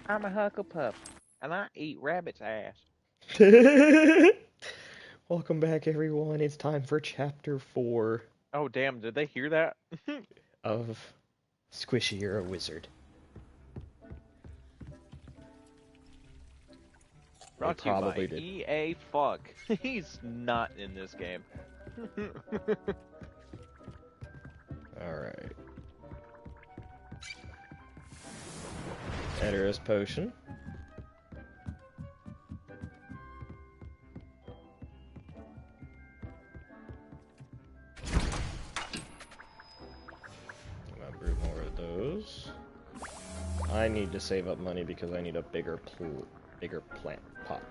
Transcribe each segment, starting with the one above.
I'm a Hucklepuff, and I eat rabbit's ass. Welcome back, everyone. It's time for Chapter 4 Oh, damn, did they hear that? of Squishy, You're a Wizard. They Brought to you probably by did. EA Fuck. He's not in this game. Alright. Edoras Potion. I'm gonna brew more of those. I need to save up money because I need a bigger plant pot.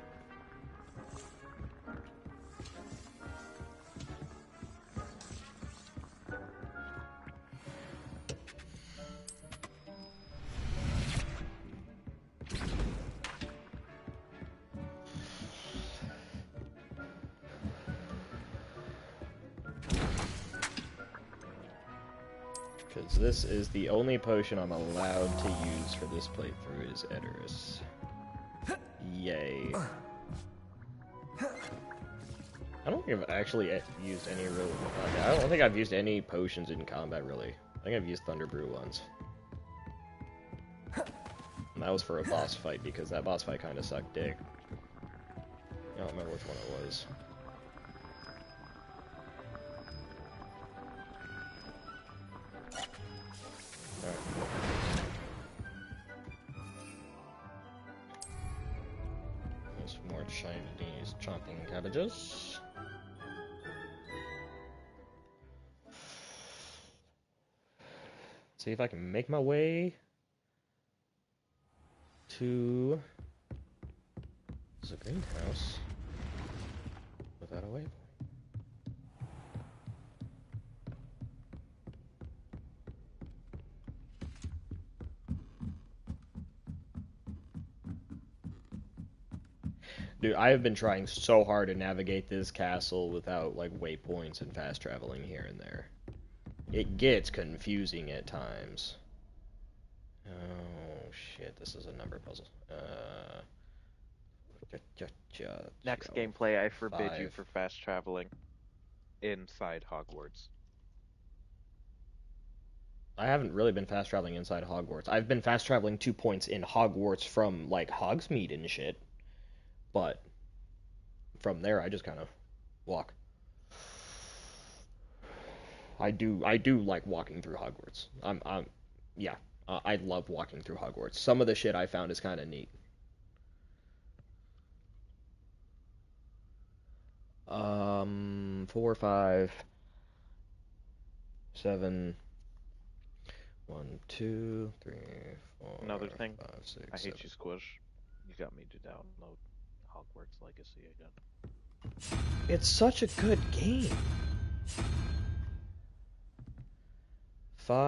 Because this is the only potion I'm allowed to use for this playthrough is Edoras. Yay. I don't think I've actually used any real... I don't think I've used any potions in combat, really. I think I've used Thunder Brew once. And that was for a boss fight, because that boss fight kind of sucked dick. I don't remember which one it was. There's more Chinese chomping cabbages. See if I can make my way to the greenhouse without a waypoint. Dude, I have been trying so hard to navigate this castle without, like, waypoints and fast traveling here and there. It gets confusing at times. Oh, shit, this is a number puzzle. Next gameplay, I forbid you 5. for fast traveling inside Hogwarts. I haven't really been fast traveling inside Hogwarts. I've been fast traveling to points in Hogwarts from, like, Hogsmeade and shit. But from there, I just kind of walk. I do like walking through Hogwarts. Yeah, I love walking through Hogwarts. Some of the shit I found is kind of neat. 4, 5, 7, 1, 2, 3, 4, Another thing, 5, 6, I hate 7. you, Squish. You got me to download Hogwarts Legacy again. It's such a good game. 5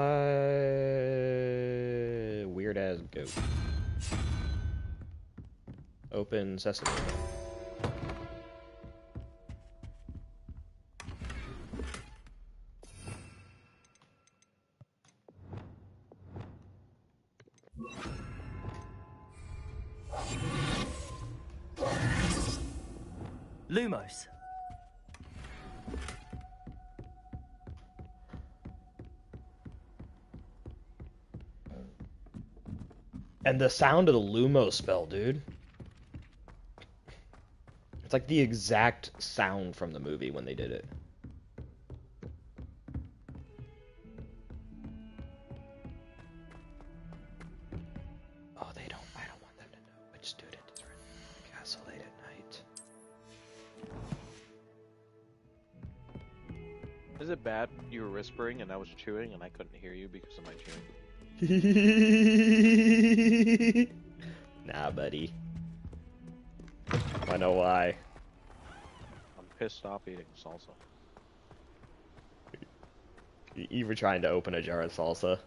weird ass goat. Open sesame. Lumos. And the sound of the Lumos spell, dude. It's like the exact sound from the movie when they did it. Oh, I don't want them to know which student is running the castle late at night. Is it bad you were whispering and I was chewing and I couldn't hear you because of my chewing? Nah, buddy. I know why. I'm pissed off eating salsa. You were trying to open a jar of salsa.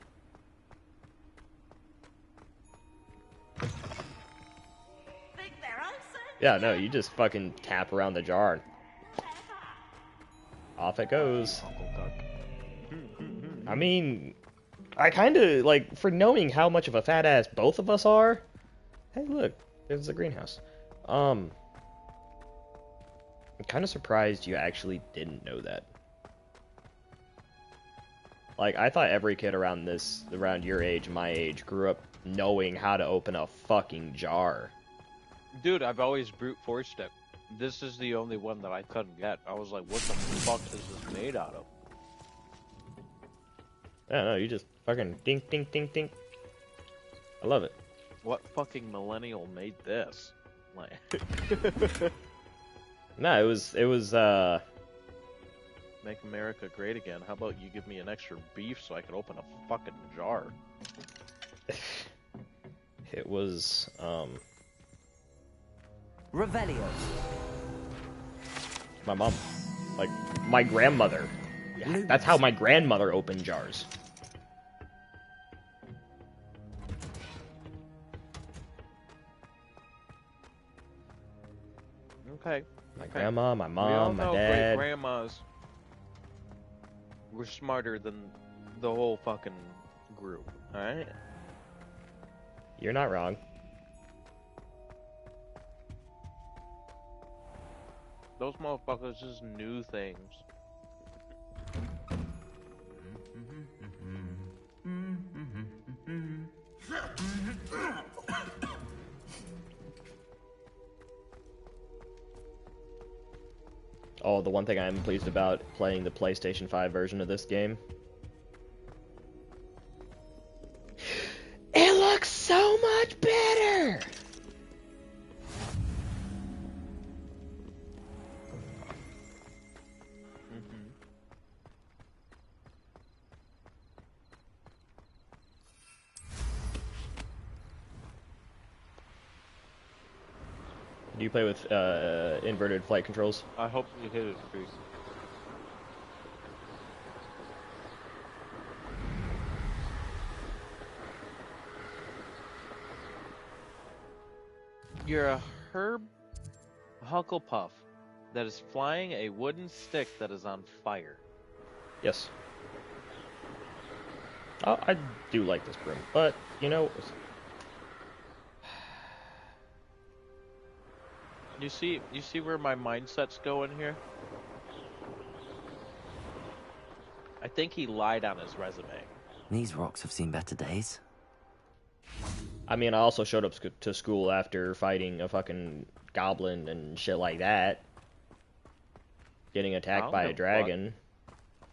Yeah, no, you just fucking tap around the jar and off it goes. Uncle Duck. I mean, I kind of, like, for knowing how much of a fat ass both of us are, Hey, look, there's a greenhouse. I'm kind of surprised you actually didn't know that. Like, I thought every kid around your age, my age, grew up knowing how to open a fucking jar. Dude, I've always brute forced it. This is the only one that I couldn't get. I was like, what the fuck is this made out of? I don't know, you just fucking dink, dink, dink, dink. I love it. What fucking millennial made this? Like, No, it was, make America great again. How about you give me an extra beef so I can open a fucking jar? it was, Revelio. my mom. Like, my grandmother. Yeah, that's how my grandmother opened jars. Okay. My grandma, my We all mom, my know dad. great grandmas were smarter than the whole fucking group, alright? You're not wrong. Those motherfuckers just knew things. Oh, the one thing I am pleased about playing the PlayStation 5 version of this game. It looks so much better! Do you play with inverted flight controls? I hope you hit it, Chris. You're a herb Hucklepuff that is flying a wooden stick that is on fire. Yes. Oh, I do like this broom, but, you know... You see where my mindset's going here? I think he lied on his resume. These rocks have seen better days. I mean, I also showed up to school after fighting a fucking goblin and shit like that. Getting attacked by a dragon.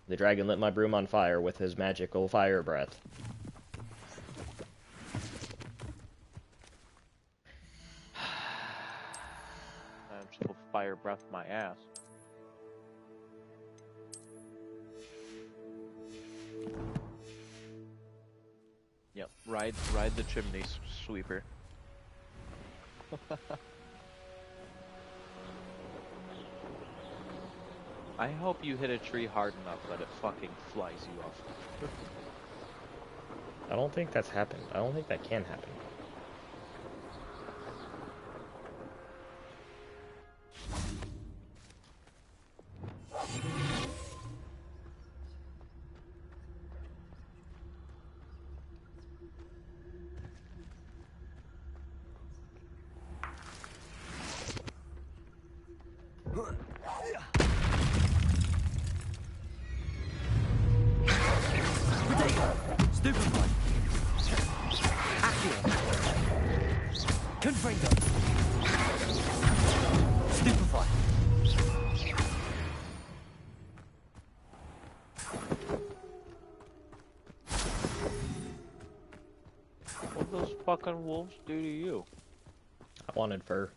The dragon lit my broom on fire with his magical fire breath. I'm still fire breath my ass. Yep, ride the chimney sweeper. I hope you hit a tree hard enough that it fucking flies you off. I don't think that's happened. I don't think that can happen. What those fucking wolves do to you? I wanted fur.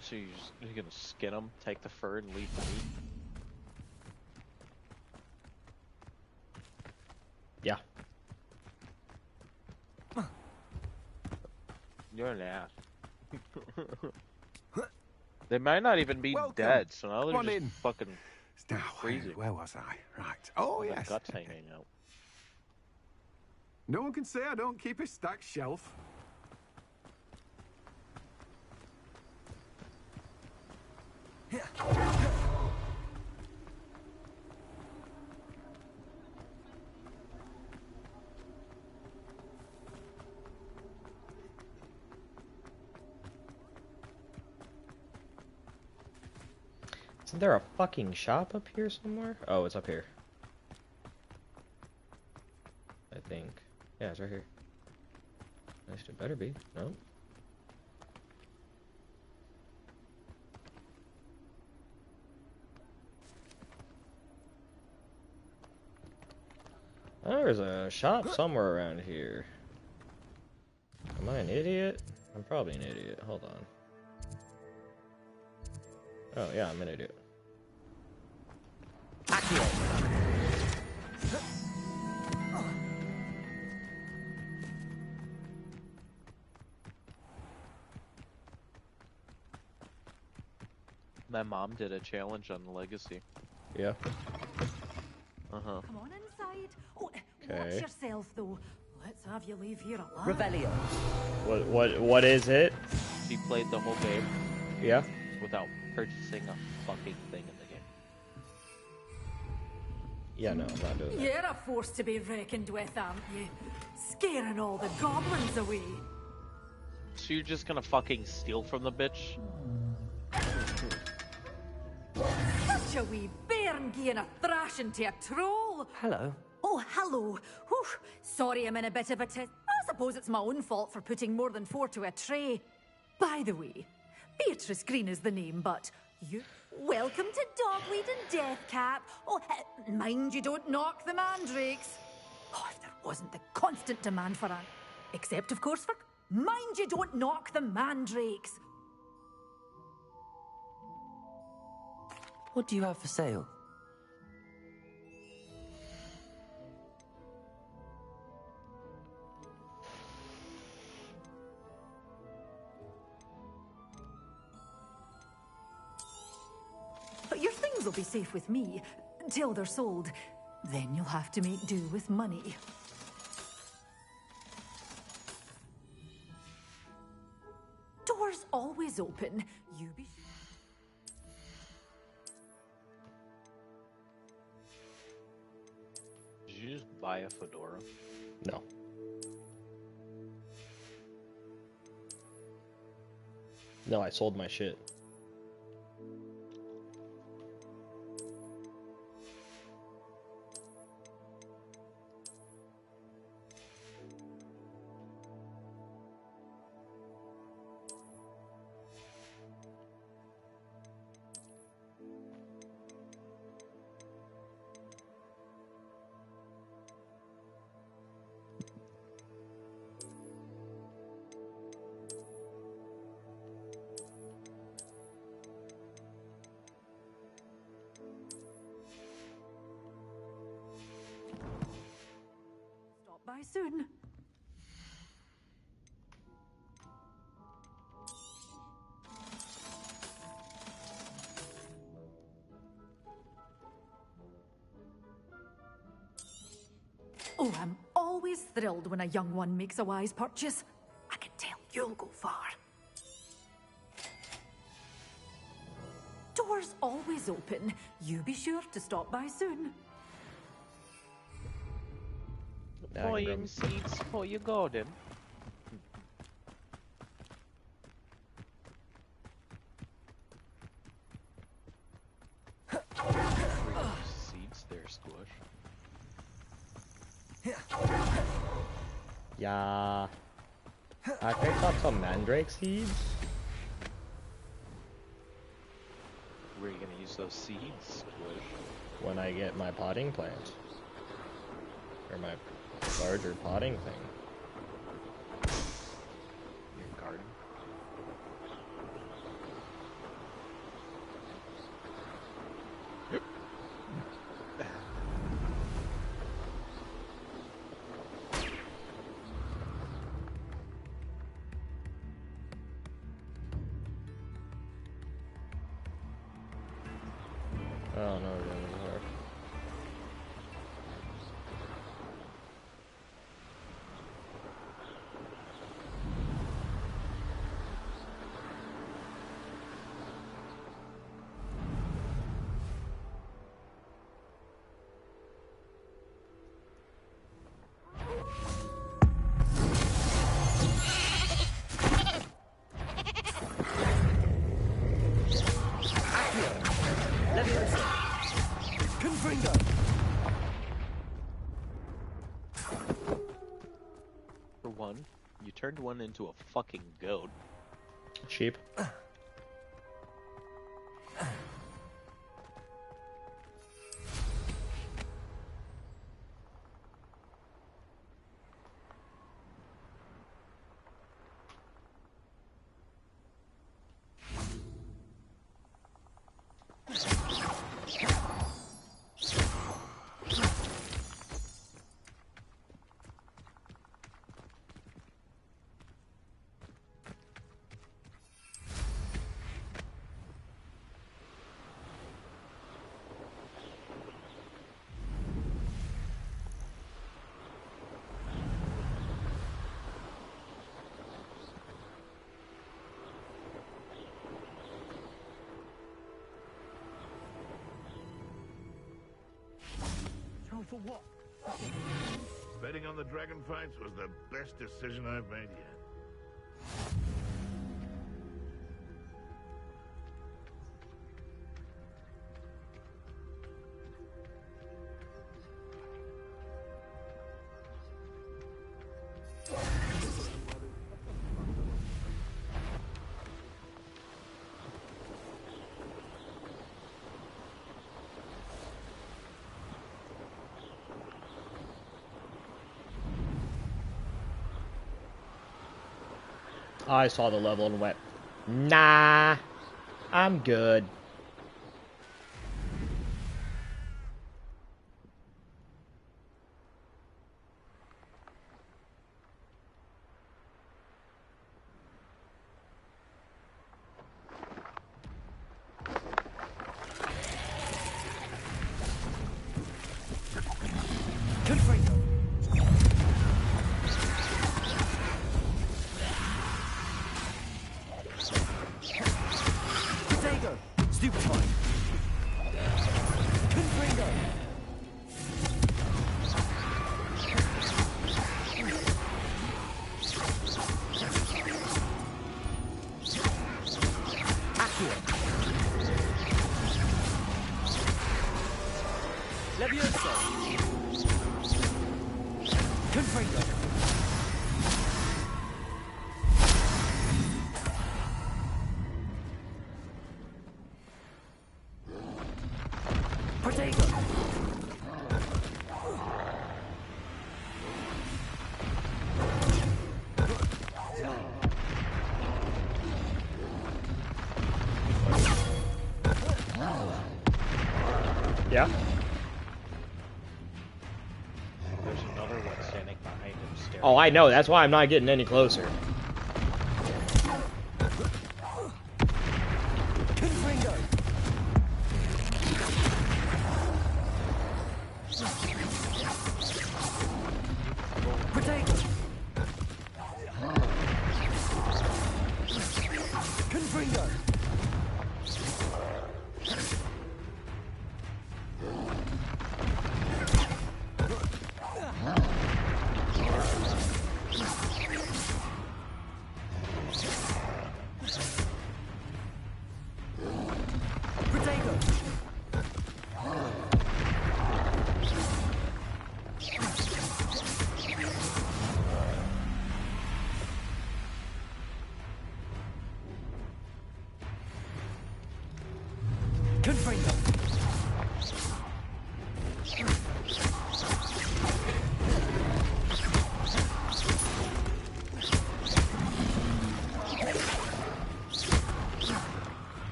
So you're gonna skin them, take the fur, and leave the meat? Yeah. You're an ass. They might not even be dead, so now they're just fucking freezing. Where was I? Right. Oh, With yes. their guts hanging out. No one can say I don't keep a stacked shelf. Isn't there a fucking shop up here somewhere? Oh, it's up here. I think. Yeah, it's right here. Nice, it better be. No. Oh, there's a shop somewhere around here. Am I an idiot? I'm probably an idiot. Hold on. Oh, yeah, I'm an idiot. My mom did a challenge on the Legacy. Yeah. Uh-huh. Come on inside. Oh, Okay. watch yourself, though. Let's have you leave here alive. Revelio. What is it? She played the whole game Yeah. without purchasing a fucking thing in the game. Yeah, no, I'm not doing that. You're a force to be reckoned with, aren't you? Scaring all the goblins away. So you're just gonna fucking steal from the bitch? Such a wee bairn giving a thrashing to a troll. Hello. Oh, hello. Whew. Sorry I'm in a bit of a I suppose it's my own fault for putting more than 4 to a tray. By the way, Beatrice Green is the name, but you... Welcome to Dogweed and Deathcap. Oh, mind you don't knock the mandrakes. Oh, if there wasn't the constant demand for an... Except, of course, for... Mind you don't knock the mandrakes. What do you have for sale? But your things will be safe with me, till they're sold. Then you'll have to make do with money. Doors always open. You be... Did you just buy a fedora? No. No, I sold my shit. Stop by soon. Oh, I'm always thrilled when a young one makes a wise purchase. I can tell you'll go far. Doors always open. You be sure to stop by soon. Now I can Buying grab- seeds for your garden. Seeds there, Squish. Yeah. I picked up some mandrake seeds. Where are you gonna use those seeds, Squish? When I get my potting plant. Or my larger potting thing. Your garden? Oh no, it doesn't work. Confringo! For one, you turned one into a fucking goat. Sheep. For what? Betting on the dragon fights was the best decision I've made yet. I saw the level and went, nah, I'm good. Yeah? There's another one standing behind him staring. Oh, I know. That's why I'm not getting any closer.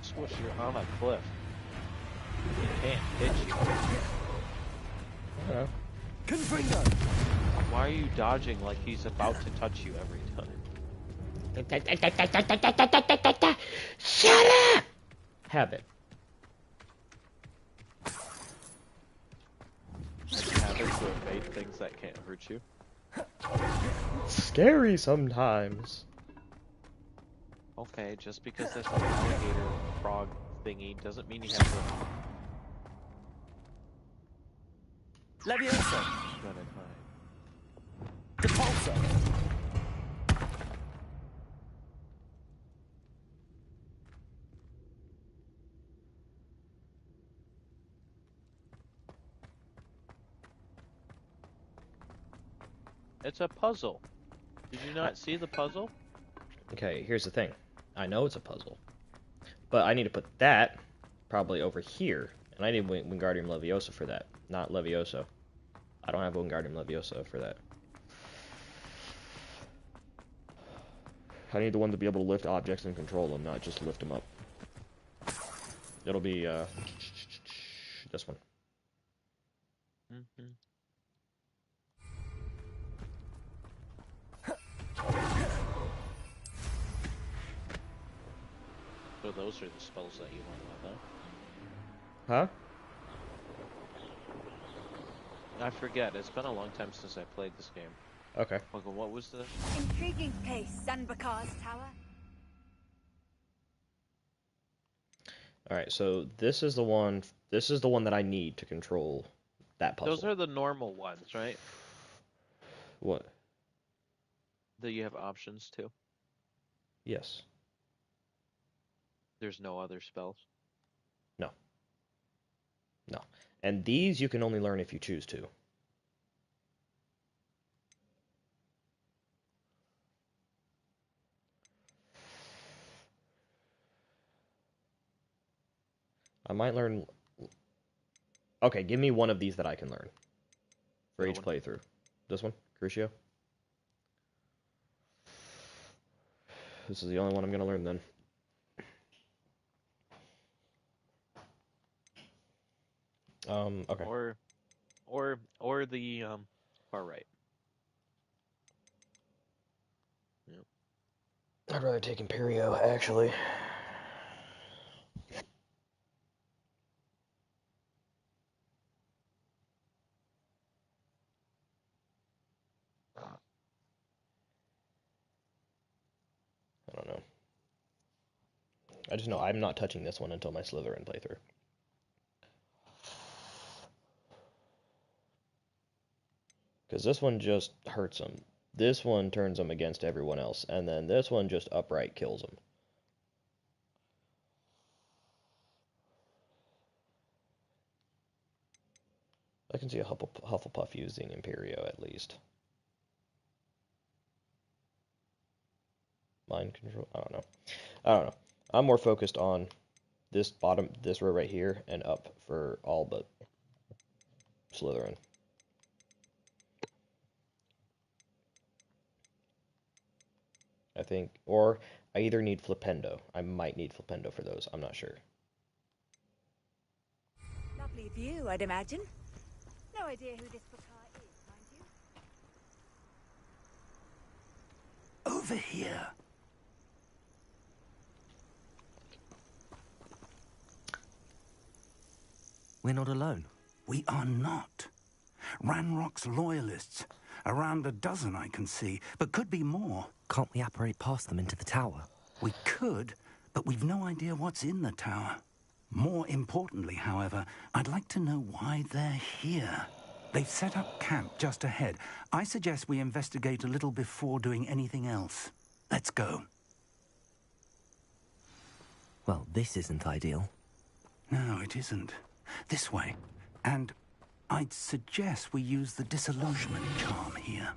Swish, you're on a cliff. He can't hit you. Yeah. Why are you you dodging like he's about to touch you every time? Shut up! Habit. Like habit to evade things that can't hurt you. Scary sometimes. Okay, just because there's an alligator frog thingy doesn't mean you have to Levioso. run and hide. Depulso. It's a puzzle. Did you not see the puzzle? Okay, here's the thing. I know it's a puzzle. But I need to put that probably over here. And I need Wingardium Leviosa for that. Not Levioso. I don't have Wingardium Leviosa for that. I need the one to be able to lift objects and control them, not just lift them up. It'll be, this one. Mm-hmm. So those are the spells that you want with that. Huh? I forget. It's been a long time since I played this game. Okay. Uncle, what was the... Intriguing case, Sanbakar's tower. Alright, so this is the one that I need to control that puzzle. Those are the normal ones, right? What? That you have options to. Yes. There's no other spells. No. No. And these you can only learn if you choose to. I might learn... Okay, give me one of these that I can learn. For each playthrough. This one? Crucio? This is the only one I'm going to learn then. Okay. Or the far right. Yep. I'd rather take Imperio, actually. I don't know. I just know I'm not touching this one until my Slytherin playthrough. Because this one just hurts them. This one turns them against everyone else. And then this one just upright kills them. I can see a Hufflepuff using Imperio at least. Mind control? I don't know. I'm more focused on this row right here and up for all but Slytherin. I think, or I either need Flipendo. I might need Flipendo for those. I'm not sure. Lovely view, I'd imagine. No idea who this Bakar is, mind you. Over here. We're not alone. We are not. Ranrock's loyalists. Around a dozen I can see, but could be more. Can't we apparate past them into the tower? We could, but we've no idea what's in the tower. More importantly, however, I'd like to know why they're here. They've set up camp just ahead. I suggest we investigate a little before doing anything else. Let's go. Well, this isn't ideal. No, it isn't. This way. And I'd suggest we use the disillusionment charm here.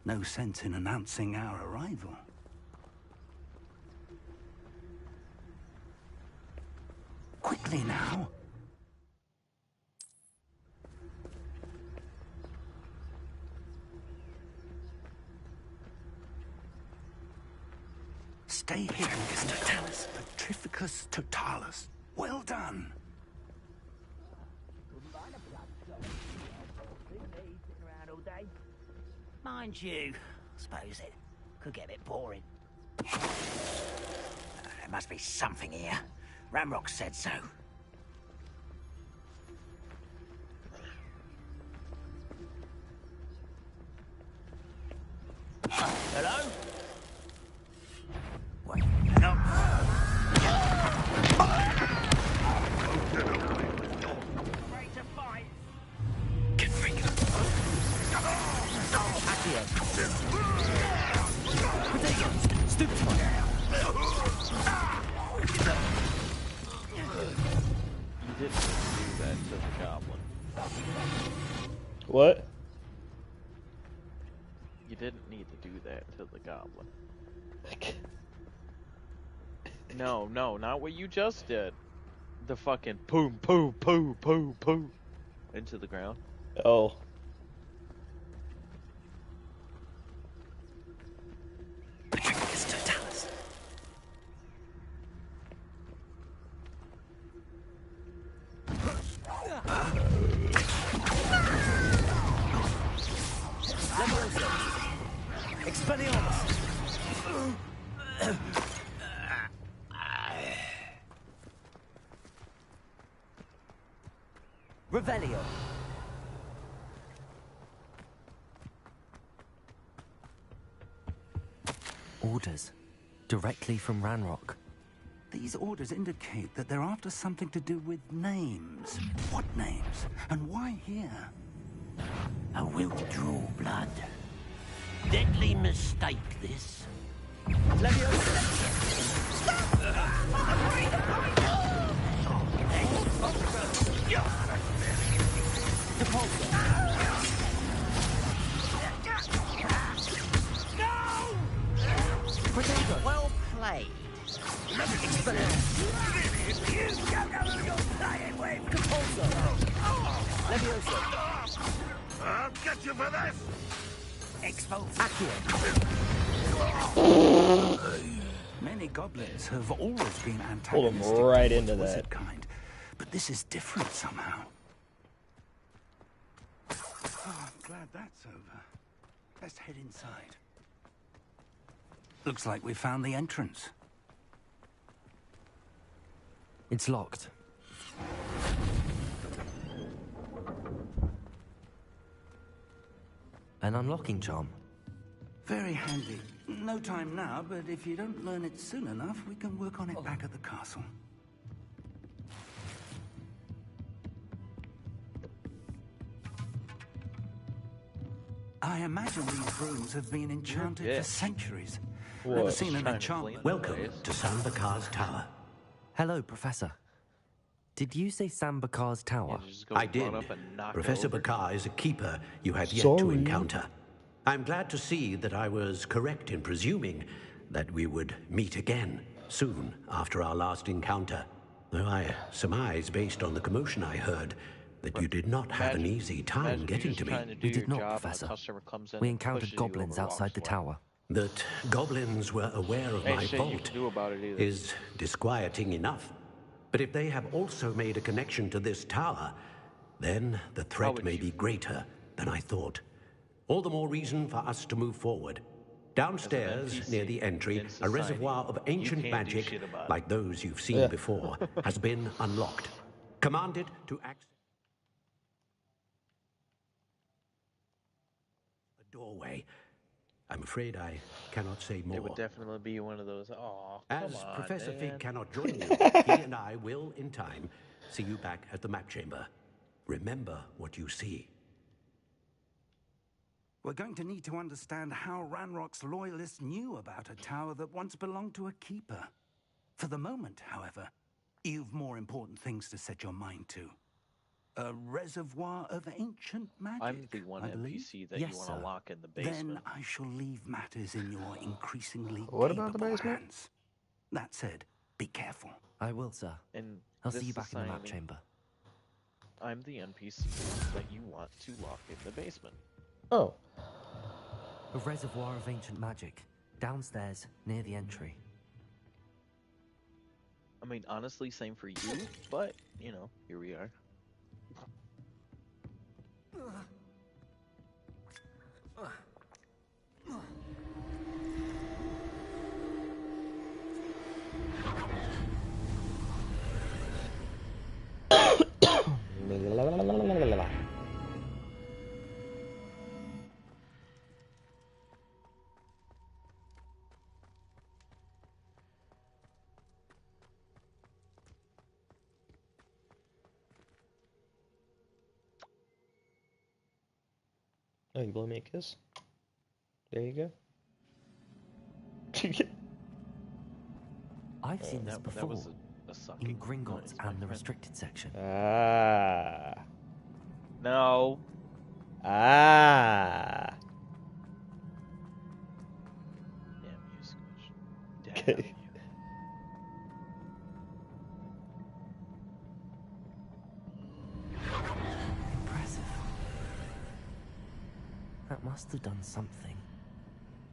No sense in announcing our arrival. Quickly now. Stay hidden, Totalis. Petrificus totalis. Well done. Mind you, I suppose it could get a bit boring. There must be something here. Ramrock said so. Hello? Wait, no. Ready to fight. Get free. Accio. Potato. Stupid. You didn't do that to the goblin. What? You didn't need to do that to the goblin. No, not what you just did. The fucking poo, poo, poo, poo, poo into the ground. Oh. Patricius Totalis. Expelliarmus. Revelio. Orders. Directly from Ranrock. These orders indicate that they're after something to do with names. What names? And why here? A will draw blood. Deadly mistake, this. Well played. I'll get you for this! Many goblins have always been Pull 'em antagonistic right to into the that. wizard kind, but this is different somehow. Oh, I'm glad that's over. Let's head inside. Looks like we found the entrance. It's locked. An unlocking charm. Very handy. No time now, but if you don't learn it soon enough, we can work on it back at the castle. I imagine these rooms have been enchanted for centuries. Never What? seen an Trying to enchantment. clean Welcome place. to Sambakar's Tower. Hello, Professor. Did you say Sambakar's tower? Yeah, just go I run did. up and knock Professor over. Bakar is a keeper you have yet to Sorry. encounter. I'm glad to see that I was correct in presuming that we would meet again soon after our last encounter. Though I surmise, based on the commotion I heard, that you did not have an easy time Imagine getting you're just to me. trying to do We did your not, job and a Professor. customer comes in We and encountered pushes you goblins over, outside walks the away. tower. That goblins were aware of Ain't my shit you vault can do about it either. is disquieting enough. But if they have also made a connection to this tower, then the threat would may you be greater than I thought. All the more reason for us to move forward. Downstairs, NPC near the entry, in a society, reservoir of you ancient can't do magic, shit about it. like those you've seen before, has been unlocked. Commanded to access a doorway. I'm afraid I cannot say more. It would definitely be one of those. Oh, As come on, Professor man. Fig cannot join you, he and I will, in time, see you back at the map chamber. Remember what you see. We're going to need to understand how Ranrock's loyalists knew about a tower that once belonged to a keeper. For the moment, however, you've more important things to set your mind to. A reservoir of ancient magic, I'm the one I believe. NPC that Yes, you want to sir. lock in the basement. Then I shall leave matters in your increasingly What about the capable basement? hands. That said, be careful. I will, sir. In I'll this see you back in the map society, chamber. I'm the NPC that you want to lock in the basement. Oh. A reservoir of ancient magic. Downstairs, near the entry. I mean, honestly, same for you, but, you know, here we are. Oh, you blow me a kiss? There you go. I've seen this That before was a sucking in Gringotts noise, my and the friend. restricted section. Ah. No. Ah. Damn you, Squish. Damn Okay. you. Impressive. That must have done something.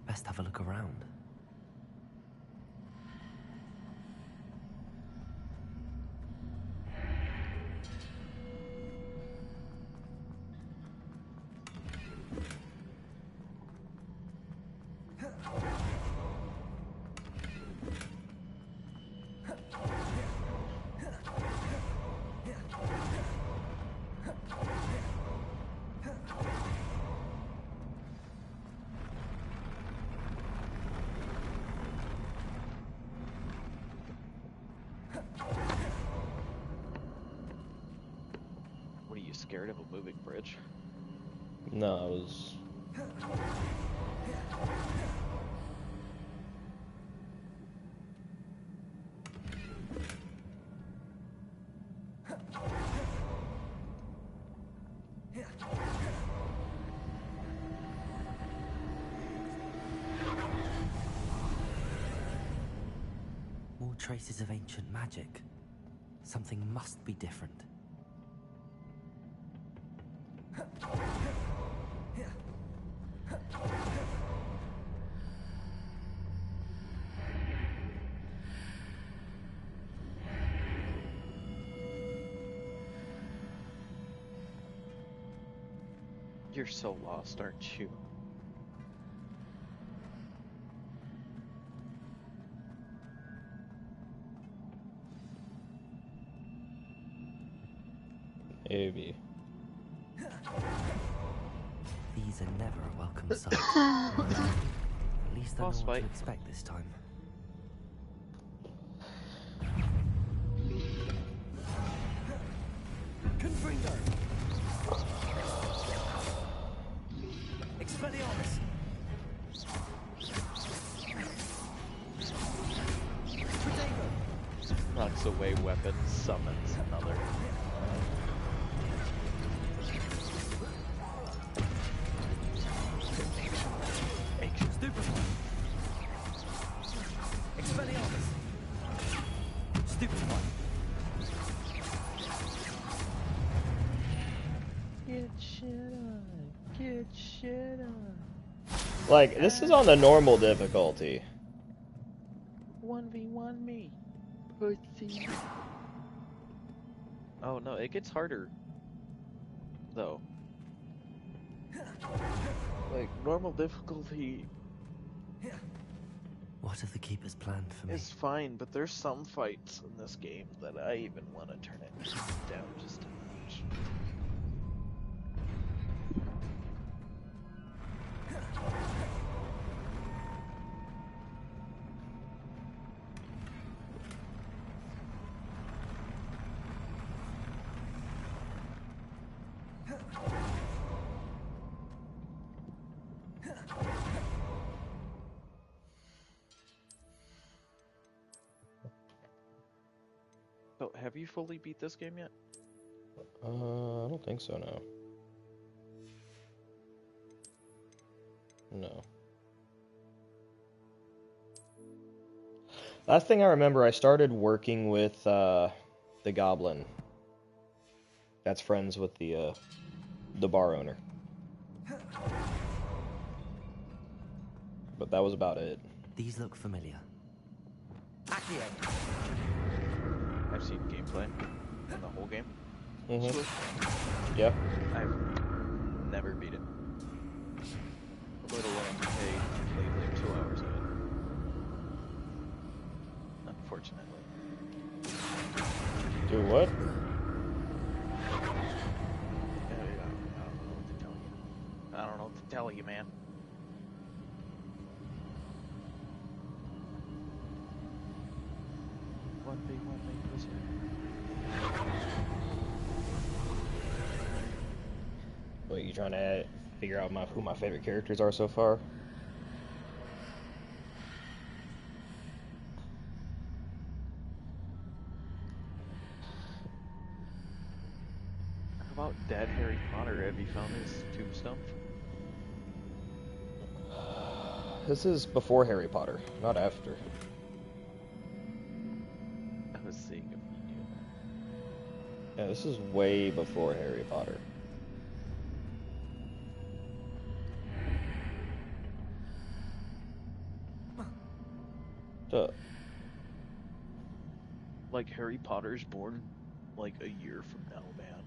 Best have a look around. What are you, scared of a moving bridge? No, I was. More traces of ancient magic. Something must be different. You're so lost, aren't you? Maybe. These are never a welcome sight. At least I know Boss what to fight. expect this time. Confringo! Expelliarmus! Protego! Knocks away weapons, summons another. Stupefy! Expelliarmus! Stupefy! Get shit on. Get shit on. Like, this is on the normal difficulty. 1v1 me. Pussy. Oh no, it gets harder. Though. Like, normal difficulty What have the keepers planned for me? is fine, but there's some fights in this game that I even want to turn it down just a notch. So, have you fully beat this game yet? I don't think so, no. No. Last thing I remember, I started working with the goblin. That's friends with the bar owner. But that was about it. These look familiar. Accio. I've seen gameplay in the whole game. Mm-hmm. Yeah. I've never beat it. Let alone played like 2 hours of it. Unfortunately. Do what? I don't know what to tell you, man. One big pussy. What, you trying to figure out who my favorite characters are so far. How about dead Harry Potter? Have you found his tombstone? This is before Harry Potter, not after. I was seeing if you knew that. Yeah, this is way before Harry Potter. Duh. Like Harry Potter's born like a year from now, man.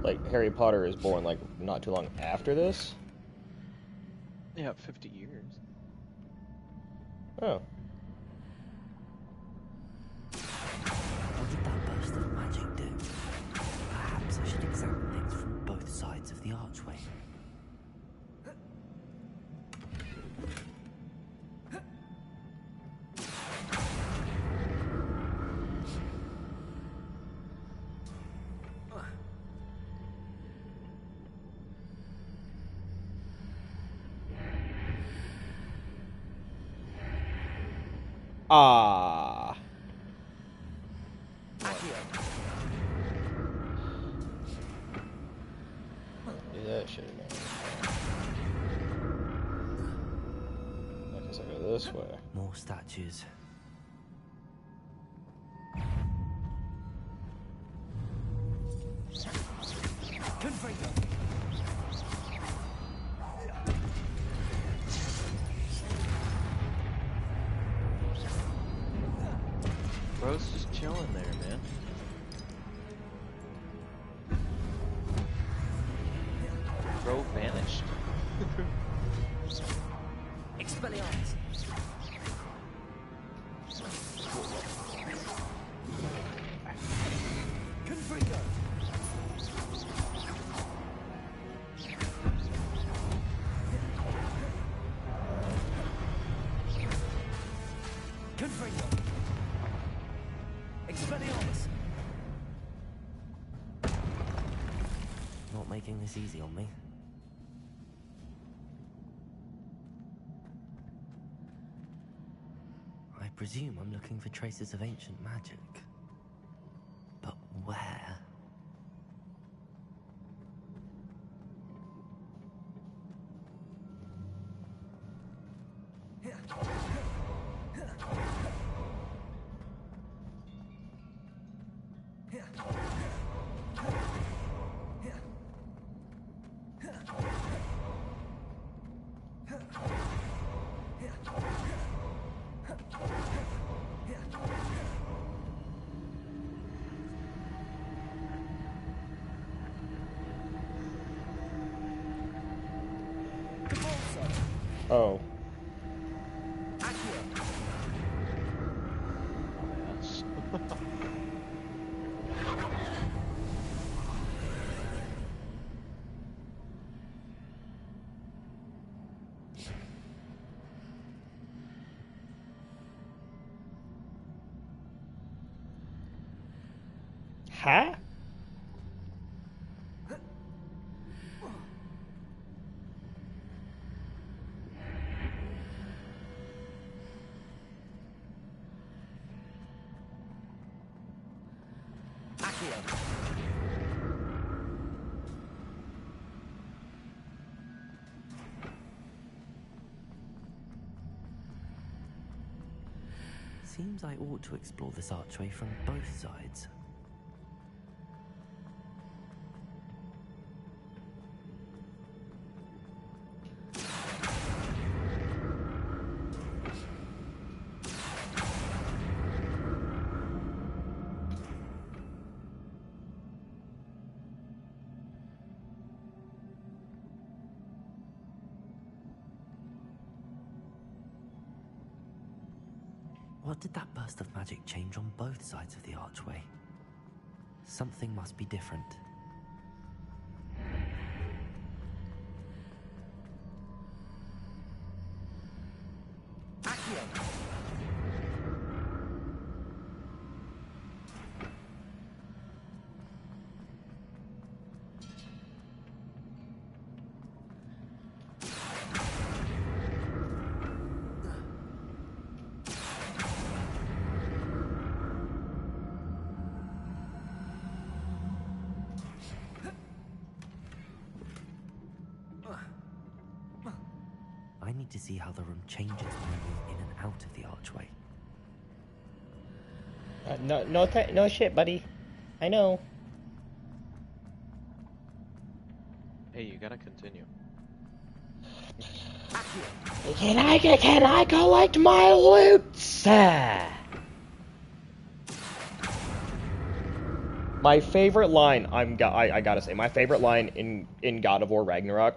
Like Harry Potter is born like not too long after this? Yeah, 50 years. Oh. What did that burst of magic do? Perhaps I should examine things from both sides of the archway. Ah. Do that shit again. I guess I go this way. More statues. Bro's just chilling there, man. Bro vanished. Expelliarmus! Confringo! Confringo! Expelliarmus! Not making this easy on me. I presume I'm looking for traces of ancient magic. But where? Oh. Yes. Huh? Seems I ought to explore this archway from both sides. What did that burst of magic change on both sides of the archway? Something must be different. need to see how the room changes when we move in and out of the archway. No shit, buddy. I know. Hey, you gotta continue. Can I collect my loot? My favorite line, I gotta say, my favorite line in God of War Ragnarok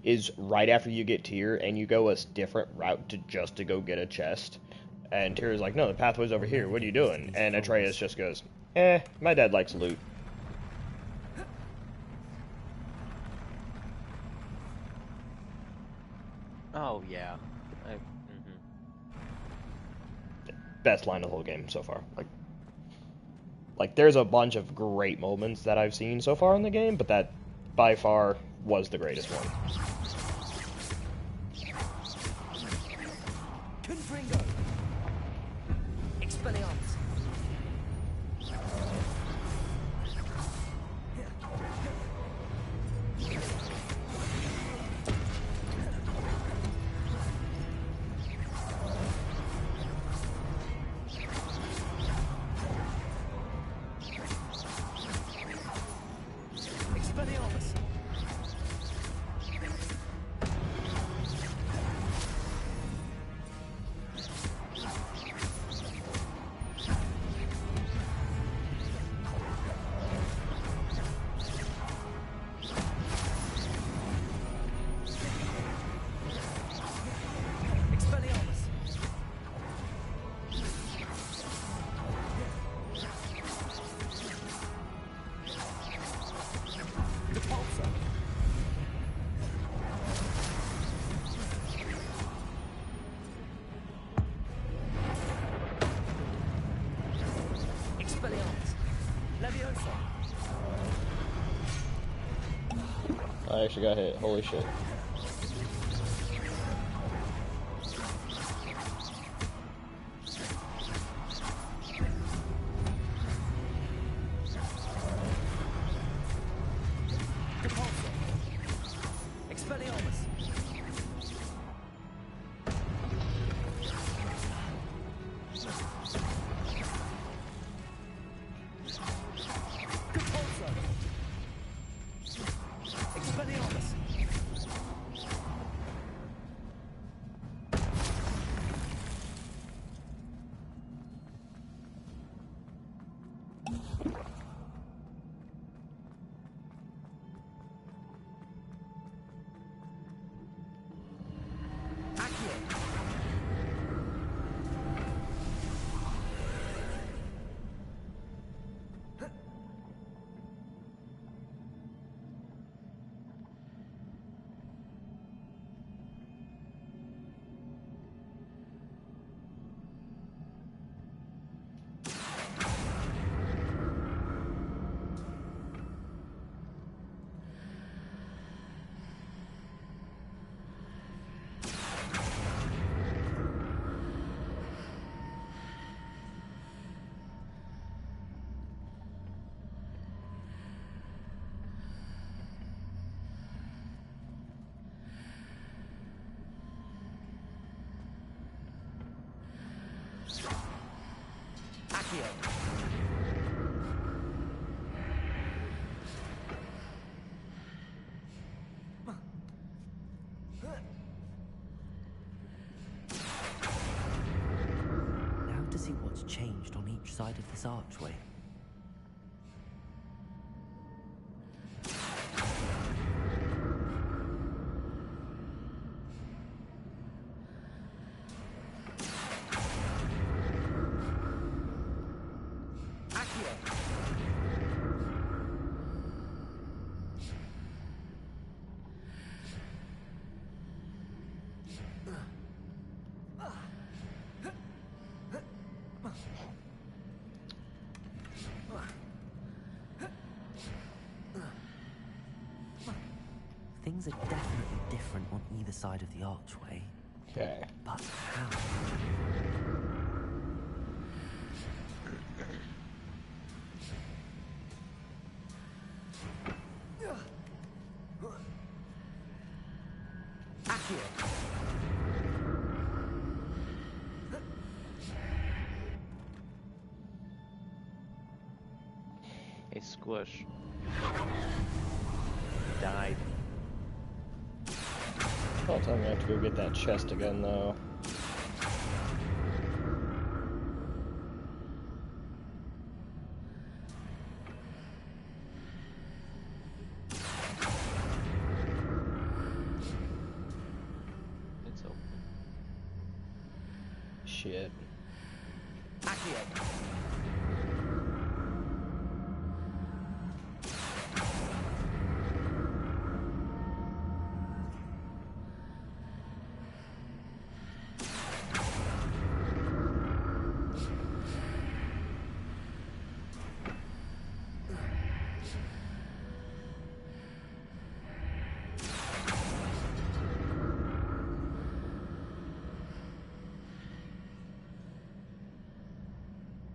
is right after you get Tyr and you go a different route to go get a chest. And Tyr's like, no, the pathway's over here. What are you doing? And Atreus just goes, my dad likes loot. Oh, yeah. Best line of the whole game so far. Like there's a bunch of great moments that I've seen so far in the game, but that by far was the greatest one. Confringo! Expelliarmus! Expelliarmus! Expelliarmus! Repulsor! Expelliarmus! Leviosa! I actually got hit. Holy shit. Repulsor! Expelliarmus! Repulsor! Expelliarmus! Accio! Accio! Now to see what's changed on each side of this archway. Accio! Things are definitely different on either side of the archway. Okay. But how? Accio! squish. Died. All the time I have to go get that chest again, though. It's open. Shit.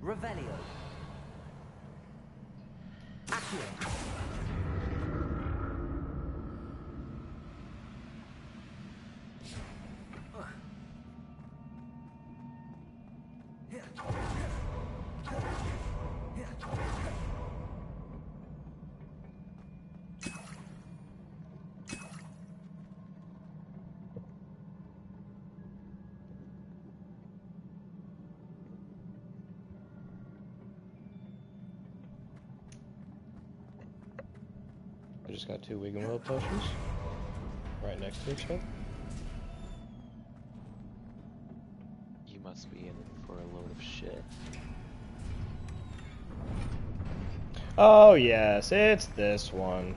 Revelio. Accio. I just got 2 Wigan Will potions. Right next to each other. You must be in for a load of shit. Oh yes, it's this one.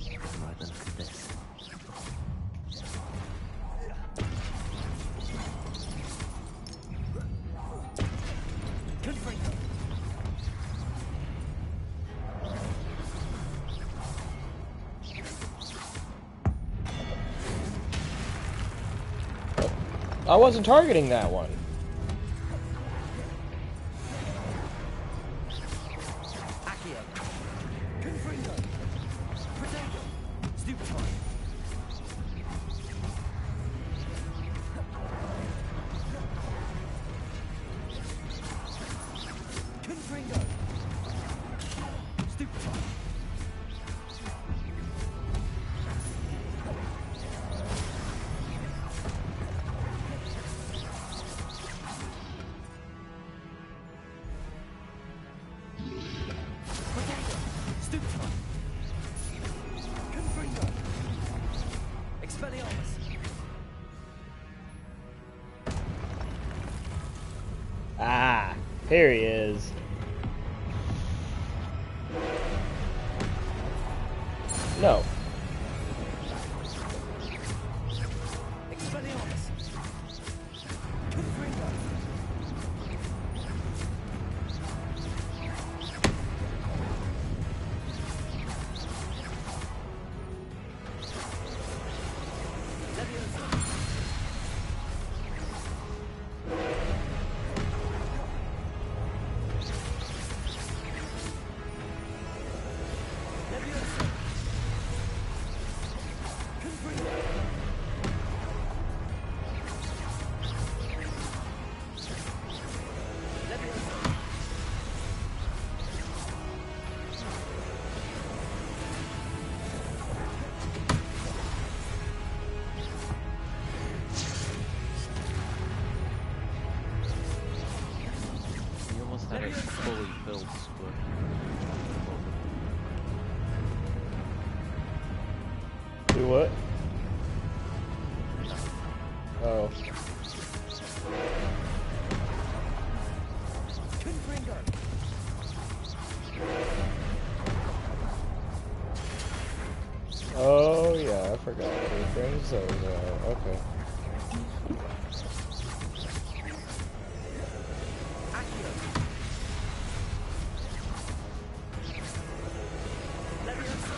Right, then look at this. I wasn't targeting that one. Accio. Confringo. Potato. Stupefy. Confringo. Stupefy. Potato. Stupefy. Confringo. Expelliarmus. Ah, here he is. No. Expelliarmus. Confringo. Leviosa. Leviosa. Confringo. Leviosa. You almost had a fully filled squish. Do what? Oh. Confringo. Oh yeah, I forgot. He brings those out. Okay. Accio. Leviosa.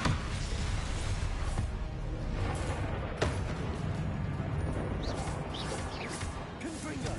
Confringo.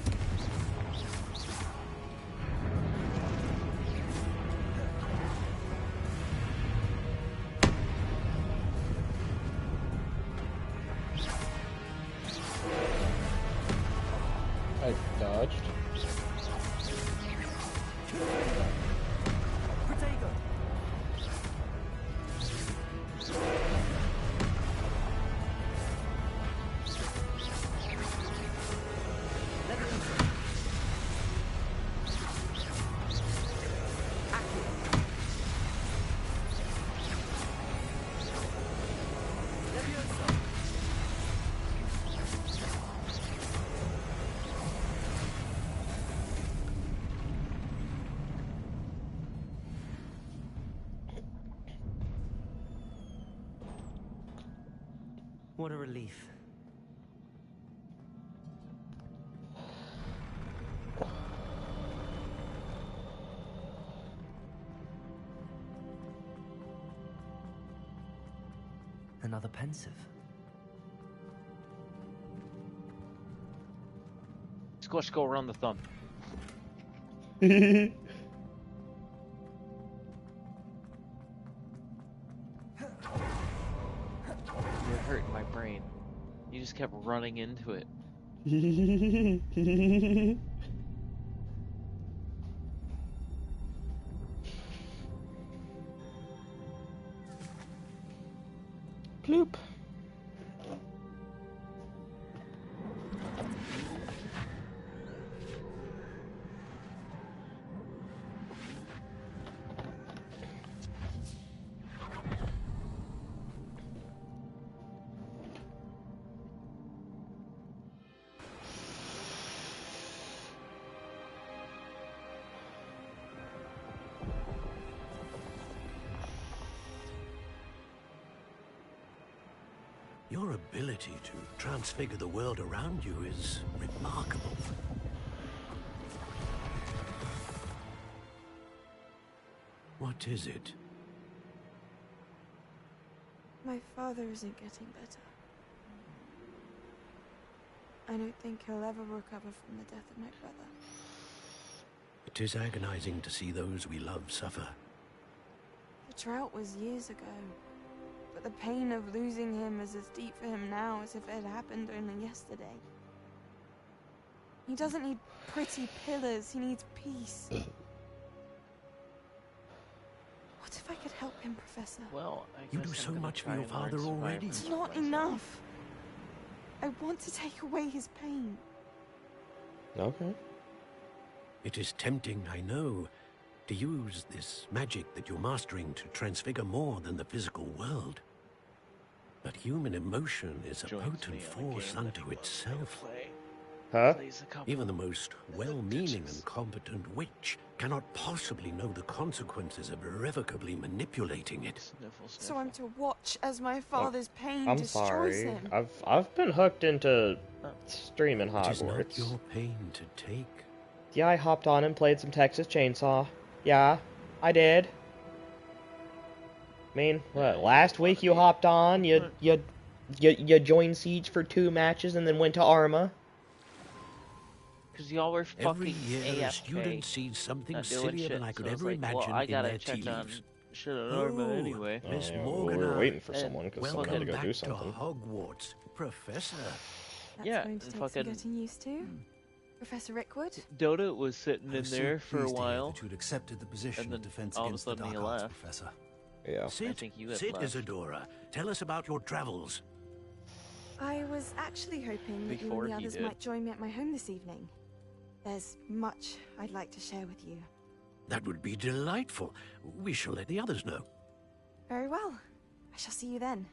What a relief. Another pensive. Let's go around the thumb. You're hurting my brain. You just kept running into it. Bloop. Your ability to transfigure the world around you is remarkable. What is it? My father isn't getting better. I don't think he'll ever recover from the death of my brother. It is agonizing to see those we love suffer. The drought was years ago, but the pain of losing him is as deep for him now as if it had happened only yesterday. He doesn't need pretty pillars, he needs peace. What if I could help him, Professor? Well, I You guess do I'm so gonna much for try your and learn father survival already. It's for not myself. enough. I want to take away his pain. Okay. It is tempting, I know, to use this magic that you're mastering to transfigure more than the physical world. But human emotion is a Joins potent me on a force game that unto he wants me to itself. play. Huh? Plays a couple. Even the most well-meaning Touches. and competent witch cannot possibly know the consequences of irrevocably manipulating it. Sniffle, sniffle. So I'm to watch as my father's pain I'm destroys sorry. him. I've been hooked into streaming It is not Hogwarts. your pain to take. Yeah, I hopped on and played some Texas Chainsaw. Yeah, I did. I mean, what? Last week you hopped on, you joined Siege for 2 matches and then went to Arma. Because y'all were Every fucking year, a AFK. student sees something Not doing sillier shit. than I could So it's ever like, imagine well, I in gotta their tea check on leaves. shit on Arma anyway. Oh, Miss yeah, well, Morgana, we're waiting for and someone because someone had welcome to go back do to something. Hogwarts, Professor. That's Yeah, going to and take some fucking- getting used to. Professor Rickwood? Dota was sitting I in was so there for a pleased to hear while. that you'd accepted the position and of then defense all of a against the sudden dark he arts, left. Professor. Yeah. Sit, think you had sit, left. Isadora. Tell us about your travels. I was actually hoping that you Before and the he others did. might join me at my home this evening. There's much I'd like to share with you. That would be delightful. We shall let the others know. Very well. I shall see you then.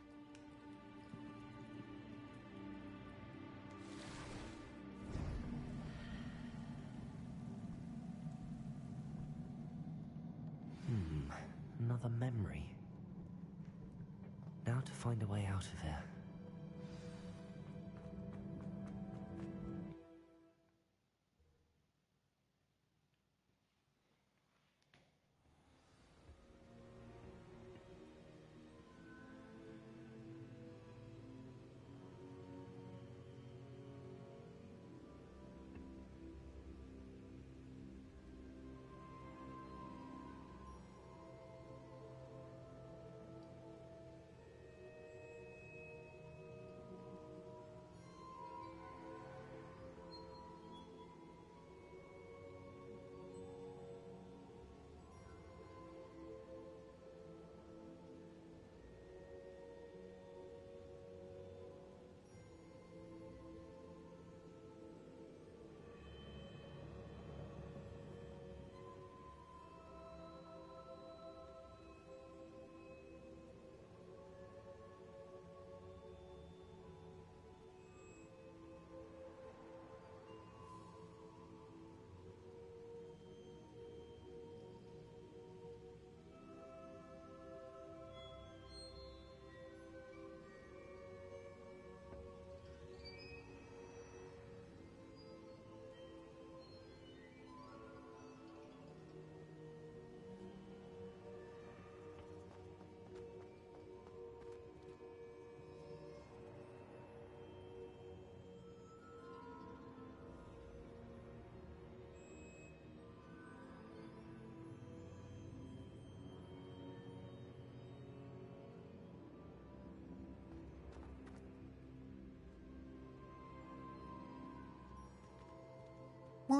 Another memory. Now to find a way out of here.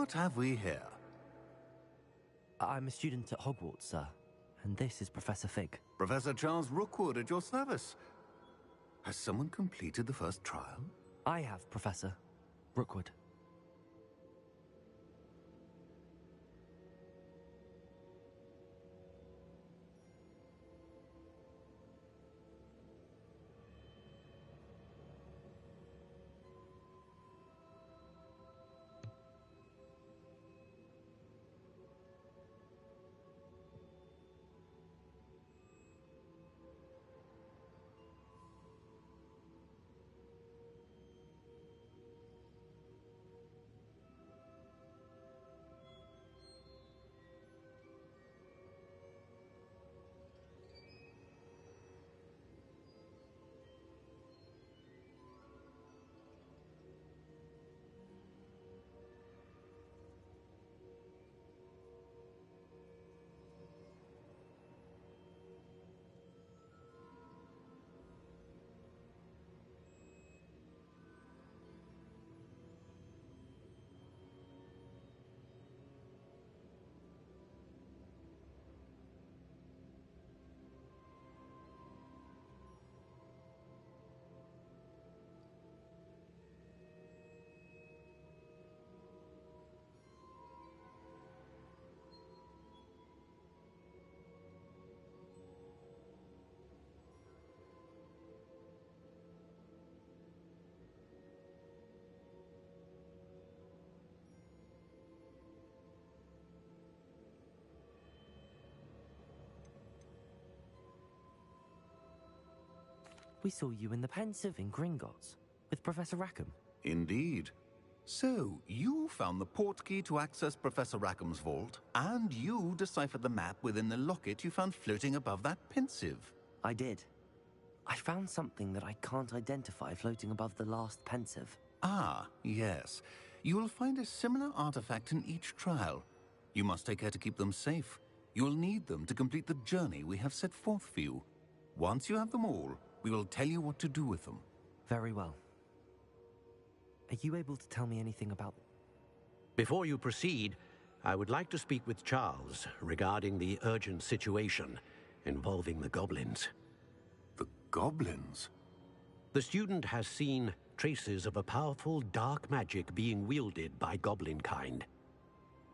What have we here? I'm a student at Hogwarts, sir. And this is Professor Fig. Professor Charles Rookwood at your service. Has someone completed the first trial? I have, Professor Rookwood. We saw you in the Pensive in Gringotts with Professor Rackham. Indeed. So, you found the portkey to access Professor Rackham's vault, and you deciphered the map within the locket you found floating above that Pensive. I did. I found something that I can't identify floating above the last Pensive. Ah, yes. You will find a similar artifact in each trial. You must take care to keep them safe. You will need them to complete the journey we have set forth for you. Once you have them all, we will tell you what to do with them. Very well. Are you able to tell me anything about... Before you proceed, I would like to speak with Charles regarding the urgent situation involving the goblins. The goblins? The student has seen traces of a powerful dark magic being wielded by goblin kind.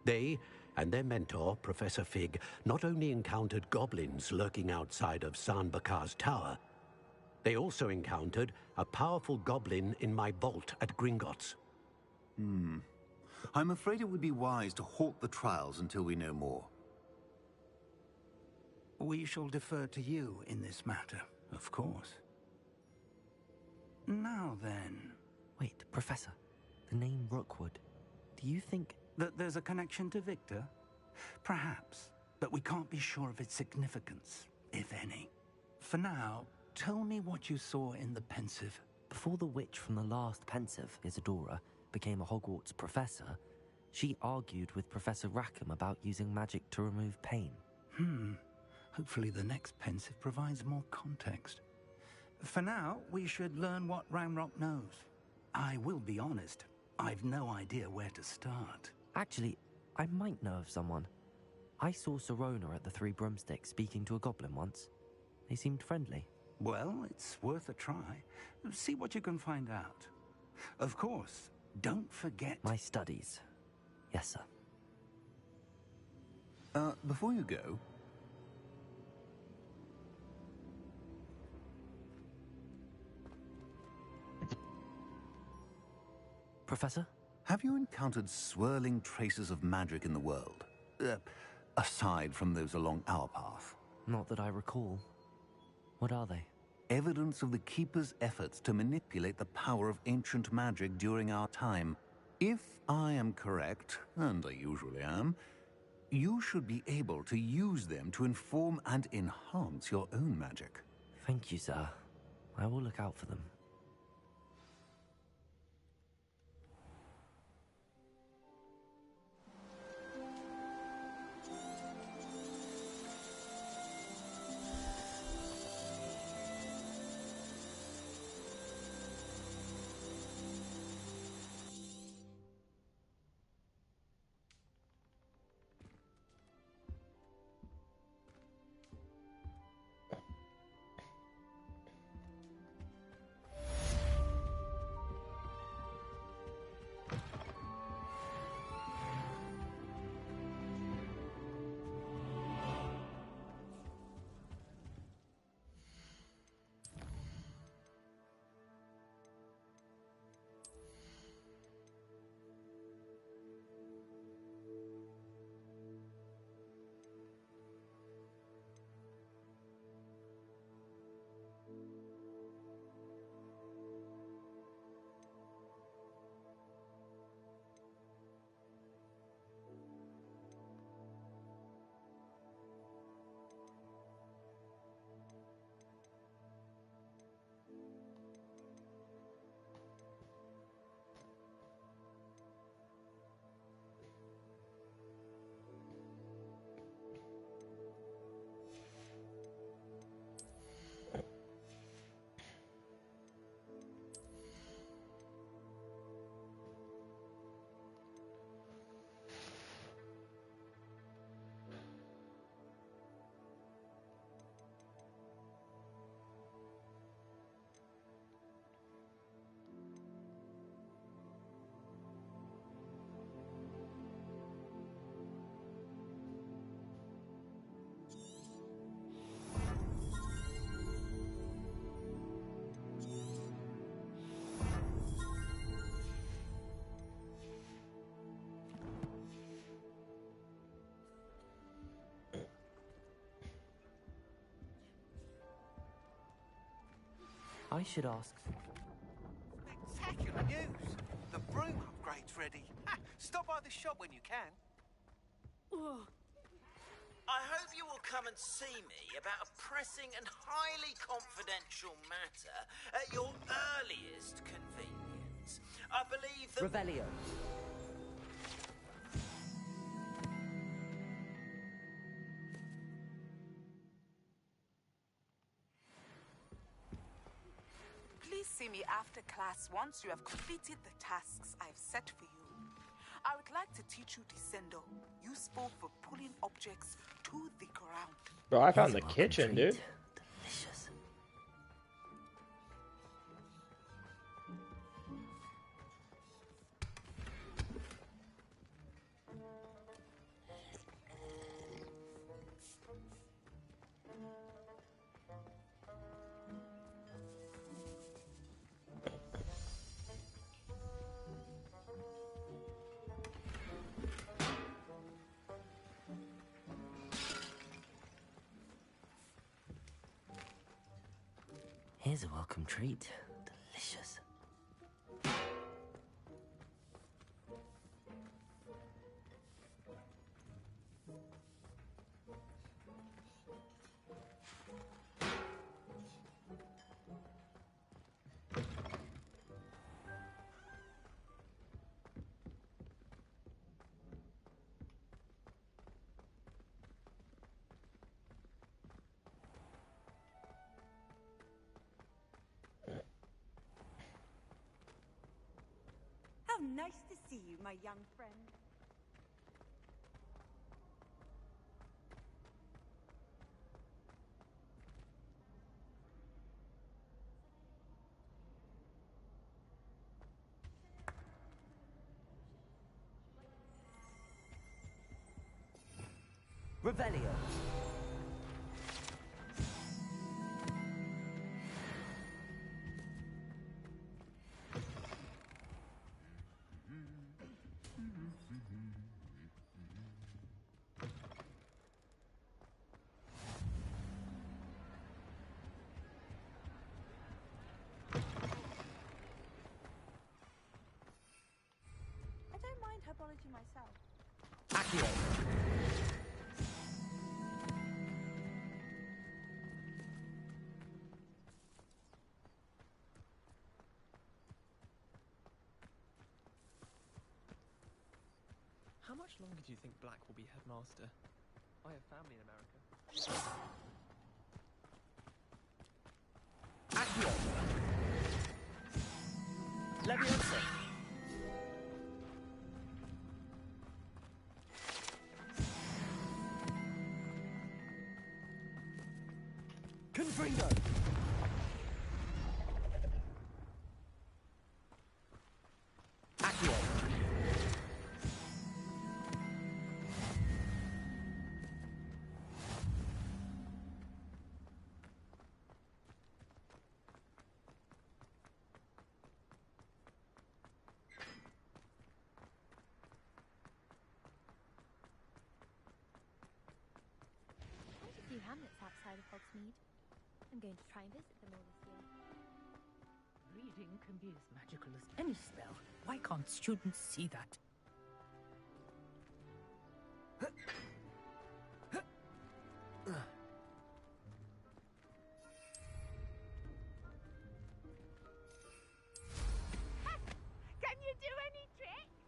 They and their mentor, Professor Fig, not only encountered goblins lurking outside of San Bakar's tower, they also encountered a powerful goblin in my vault at Gringotts. I'm afraid it would be wise to halt the trials until we know more. We shall defer to you in this matter, of course. Now then... Wait, Professor. The name Rookwood. Do you think... that there's a connection to Victor? Perhaps, but we can't be sure of its significance, if any. For now, tell me what you saw in the Pensive. Before the witch from the last Pensive, Isadora, became a Hogwarts professor, she argued with Professor Rackham about using magic to remove pain. Hopefully the next Pensive provides more context. For now, we should learn what Ranrock knows. I will be honest, I've no idea where to start. Actually, I might know of someone. I saw Serona at the Three Broomsticks speaking to a goblin once. They seemed friendly. Well, it's worth a try. See what you can find out. Of course, don't forget... My studies. Yes, sir. Before you go... Professor? Have you encountered swirling traces of magic in the world? Aside from those along our path? Not that I recall. What are they? Evidence of the Keeper's efforts to manipulate the power of ancient magic during our time. If I am correct, and I usually am, you should be able to use them to inform and enhance your own magic. Thank you, sir. I will look out for them. I should ask. Spectacular news! The broom upgrade's ready. Ha! Stop by the shop when you can. I hope you will come and see me about a pressing and highly confidential matter at your earliest convenience. I believe that... Revelio. Please see me after class once you have completed the tasks I've set for you. I would like to teach you Descendo, useful for pulling objects to the ground. Bro, I found the kitchen, dude. Delicious. Here's a welcome treat. Delicious. How nice to see you, my young friend. Revelio. I don't mind herbology myself. Accio. How much longer do you think Black will be headmaster? I have family in America. Accio. Leviosa. Confringo. Accio. Quite a few hamlets outside of Hogsmeade. I'm going to try and visit them all this year. Reading can be as magical as any spell. Why can't students see that? Can you do any tricks?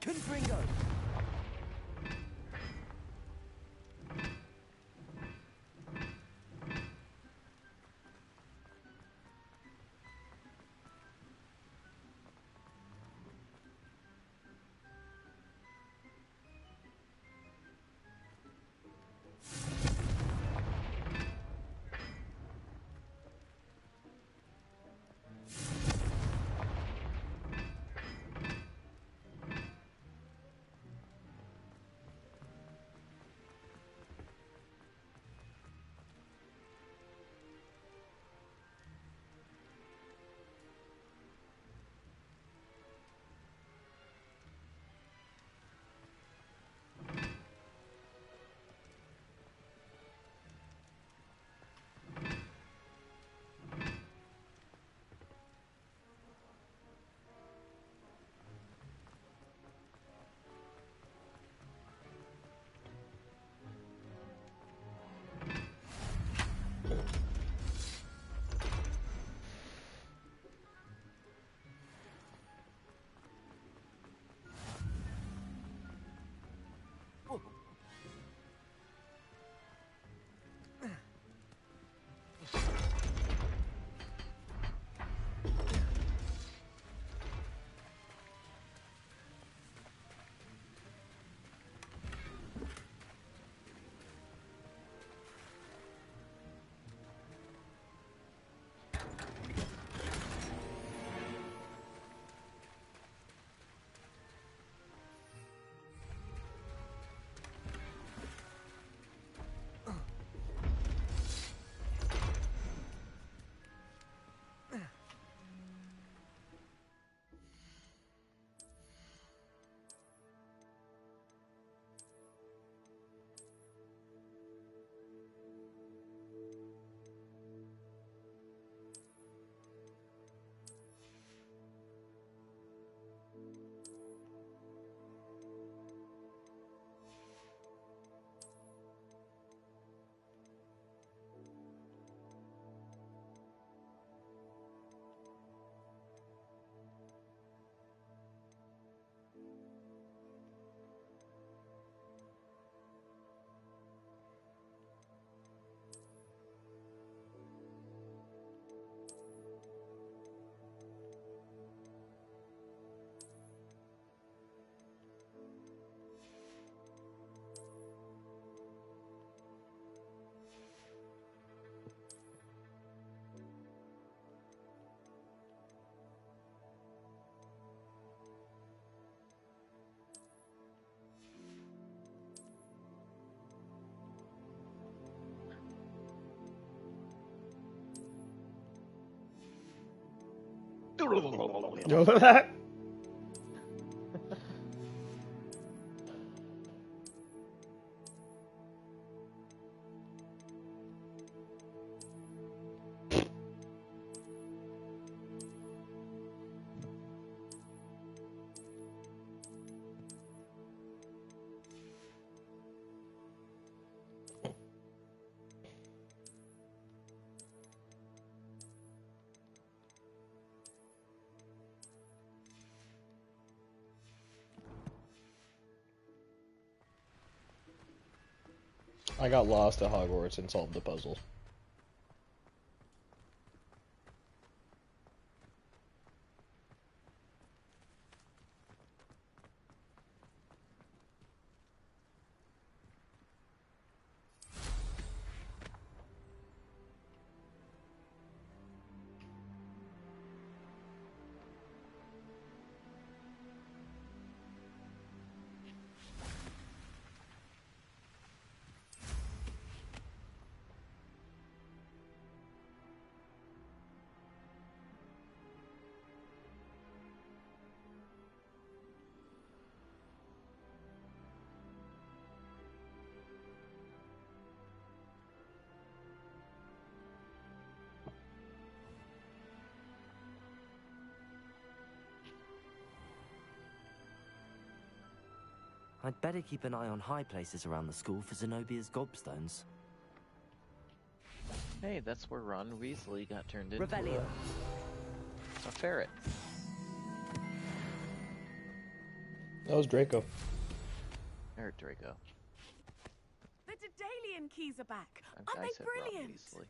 Confringo. I got lost at Hogwarts and solved the puzzle. I'd better keep an eye on high places around the school for Zenobia's gobstones. Hey, that's where Ron Weasley got turned into Revelio. A ferret. That was Draco. Or Draco. The Daedalian keys are back. I Aren't they said Ron brilliant? Weasley.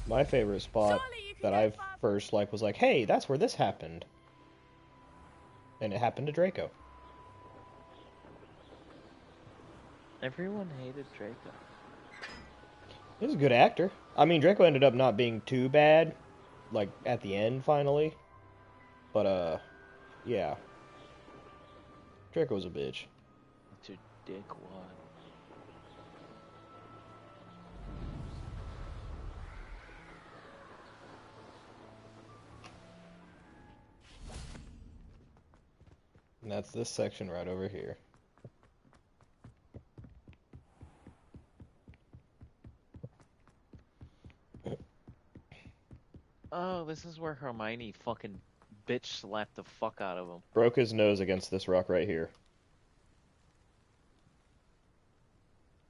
My favorite spot that I first like was like, hey, that's where this happened. And it happened to Draco. Everyone hated Draco. He was a good actor. I mean, Draco ended up not being too bad, like, at the end, finally. But, yeah. Draco was a bitch. It's a dick one. And that's this section right over here. Oh, this is where Hermione fucking bitch slapped the fuck out of him. Broke his nose against this rock right here.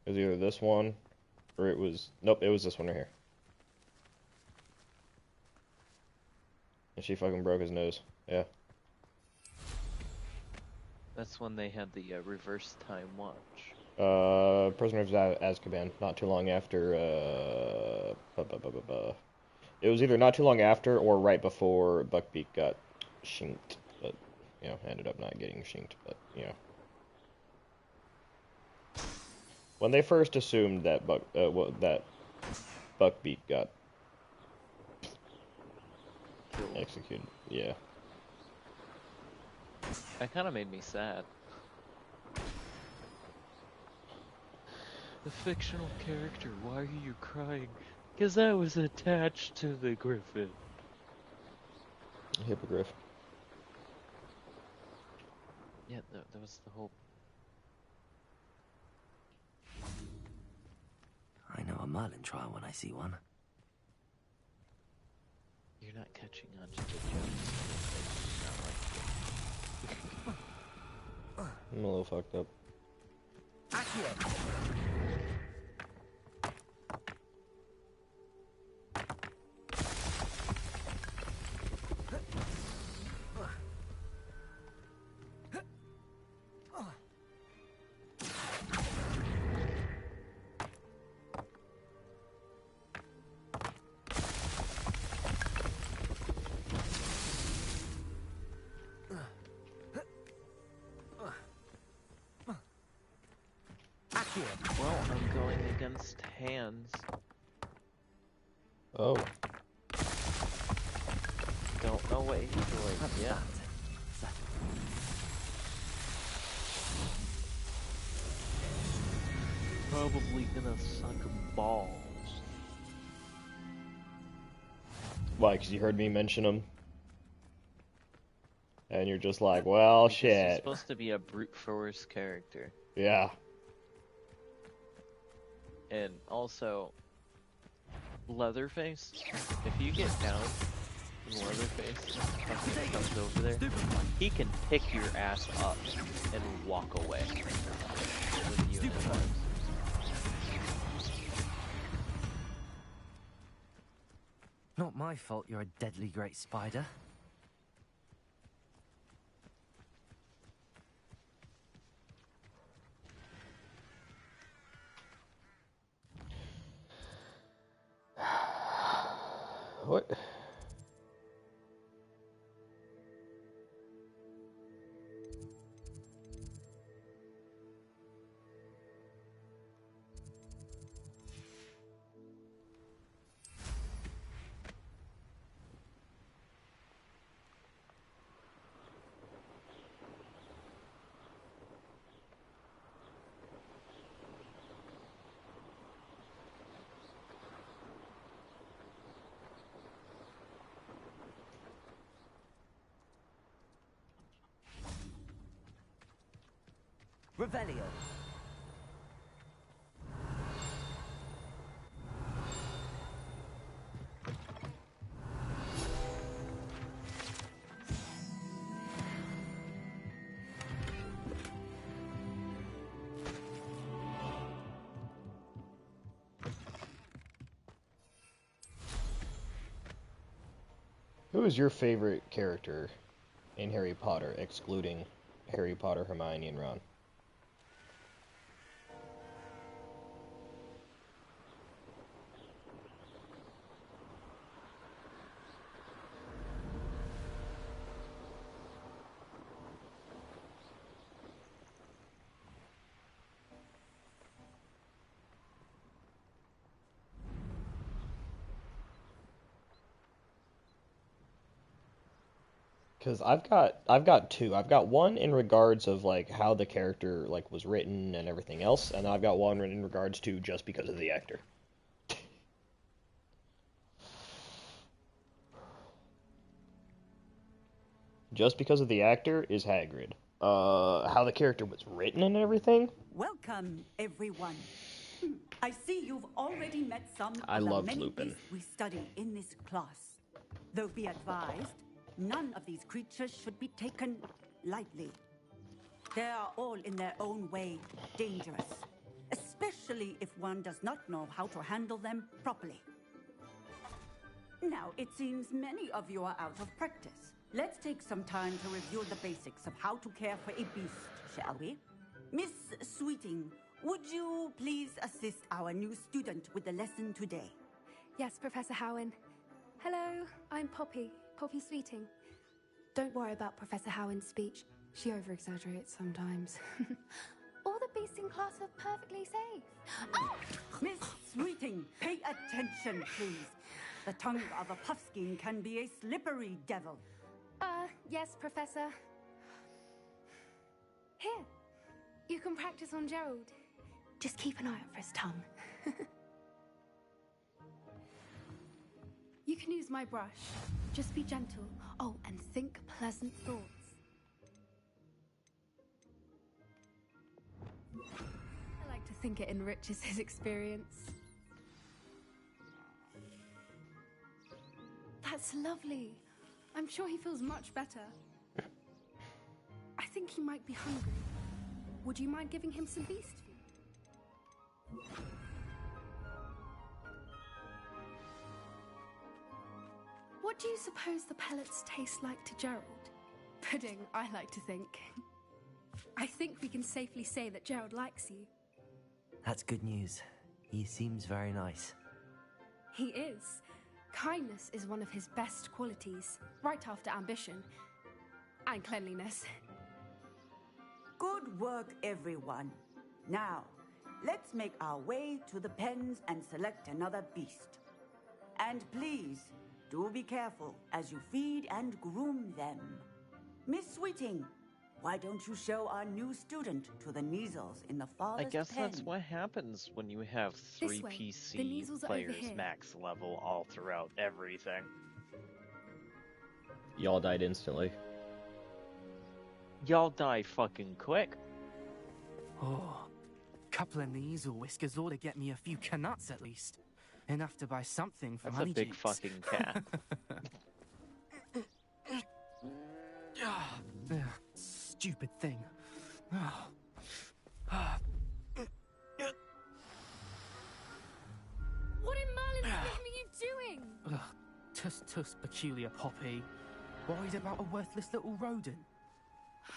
It was either this one, or it was... Nope, it was this one right here. And she fucking broke his nose. Yeah. That's when they had the reverse time watch. Prisoners of Azkaban, not too long after, It was either not too long after or right before Buckbeak got shinked, but, you know, ended up not getting shinked, but, you know. When they first assumed that Buckbeak got executed, yeah. That kind of made me sad. The fictional character, why are you crying? Because I was attached to the griffin. Hippogriff. Yeah, that was the whole... I know a Merlin trial when I see one. You're not catching on to the jokes. I'm a little fucked up. Well, I'm going against hands. Oh. Don't know what he's doing yet. Probably gonna suck balls. Why, because you heard me mention him? And you're just like, well, Because he's shit. supposed to be a brute force character. Yeah. And also, Leatherface, if you get down and Leatherface fucking comes over there, he can pick your ass up and walk away with you in his arms. Not my fault you're a deadly great spider. What? Revelio. Who is your favorite character in Harry Potter, excluding Harry Potter, Hermione, and Ron? Because I've got two. I've got one in regards of like how the character like was written and everything else, and I've got one in regards to just because of the actor. Just because of the actor is Hagrid. How the character was written and everything. Welcome, everyone. I see you've already met some I of the loved many Lupin. beasts we study in this class. Though be advised, none of these creatures should be taken lightly. They are all in their own way dangerous, especially if one does not know how to handle them properly. Now, it seems many of you are out of practice. Let's take some time to review the basics of how to care for a beast, shall we? Miss Sweeting, would you please assist our new student with the lesson today? Yes, Professor Howen. Hello, I'm Poppy Sweeting. Don't worry about Professor Howen's speech. She over-exaggerates sometimes. All the beasts in class are perfectly safe. Oh! Miss Sweeting, pay attention, please. The tongue of a puffskein can be a slippery devil. Yes, Professor. Here, you can practice on Gerald. Just keep an eye out for his tongue. You can use my brush. Just be gentle. Oh, and think pleasant thoughts. I like to think it enriches his experience. That's lovely. I'm sure he feels much better. I think he might be hungry. Would you mind giving him some beast food? What do you suppose the pellets taste like to Gerald? Pudding, I like to think. I think we can safely say that Gerald likes you. That's good news. He seems very nice. He is. Kindness is one of his best qualities, right after ambition and cleanliness. Good work, everyone. Now, let's make our way to the pens and select another beast. And please, do be careful as you feed and groom them. Miss Sweeting, why don't you show our new student to the measles in the farthest I guess pen? that's what happens when you have This 3 way. The PC measles are over players here. max level all throughout everything. Y'all died instantly. Y'all die fucking quick. Oh, couple of nasal whiskers ought to get me a few canuts at least. Enough to buy something for That's a big Honeycheeks. fucking cat. Stupid thing. What in Merlin's name are you doing? Tuss peculiar Poppy. Worried about a worthless little rodent.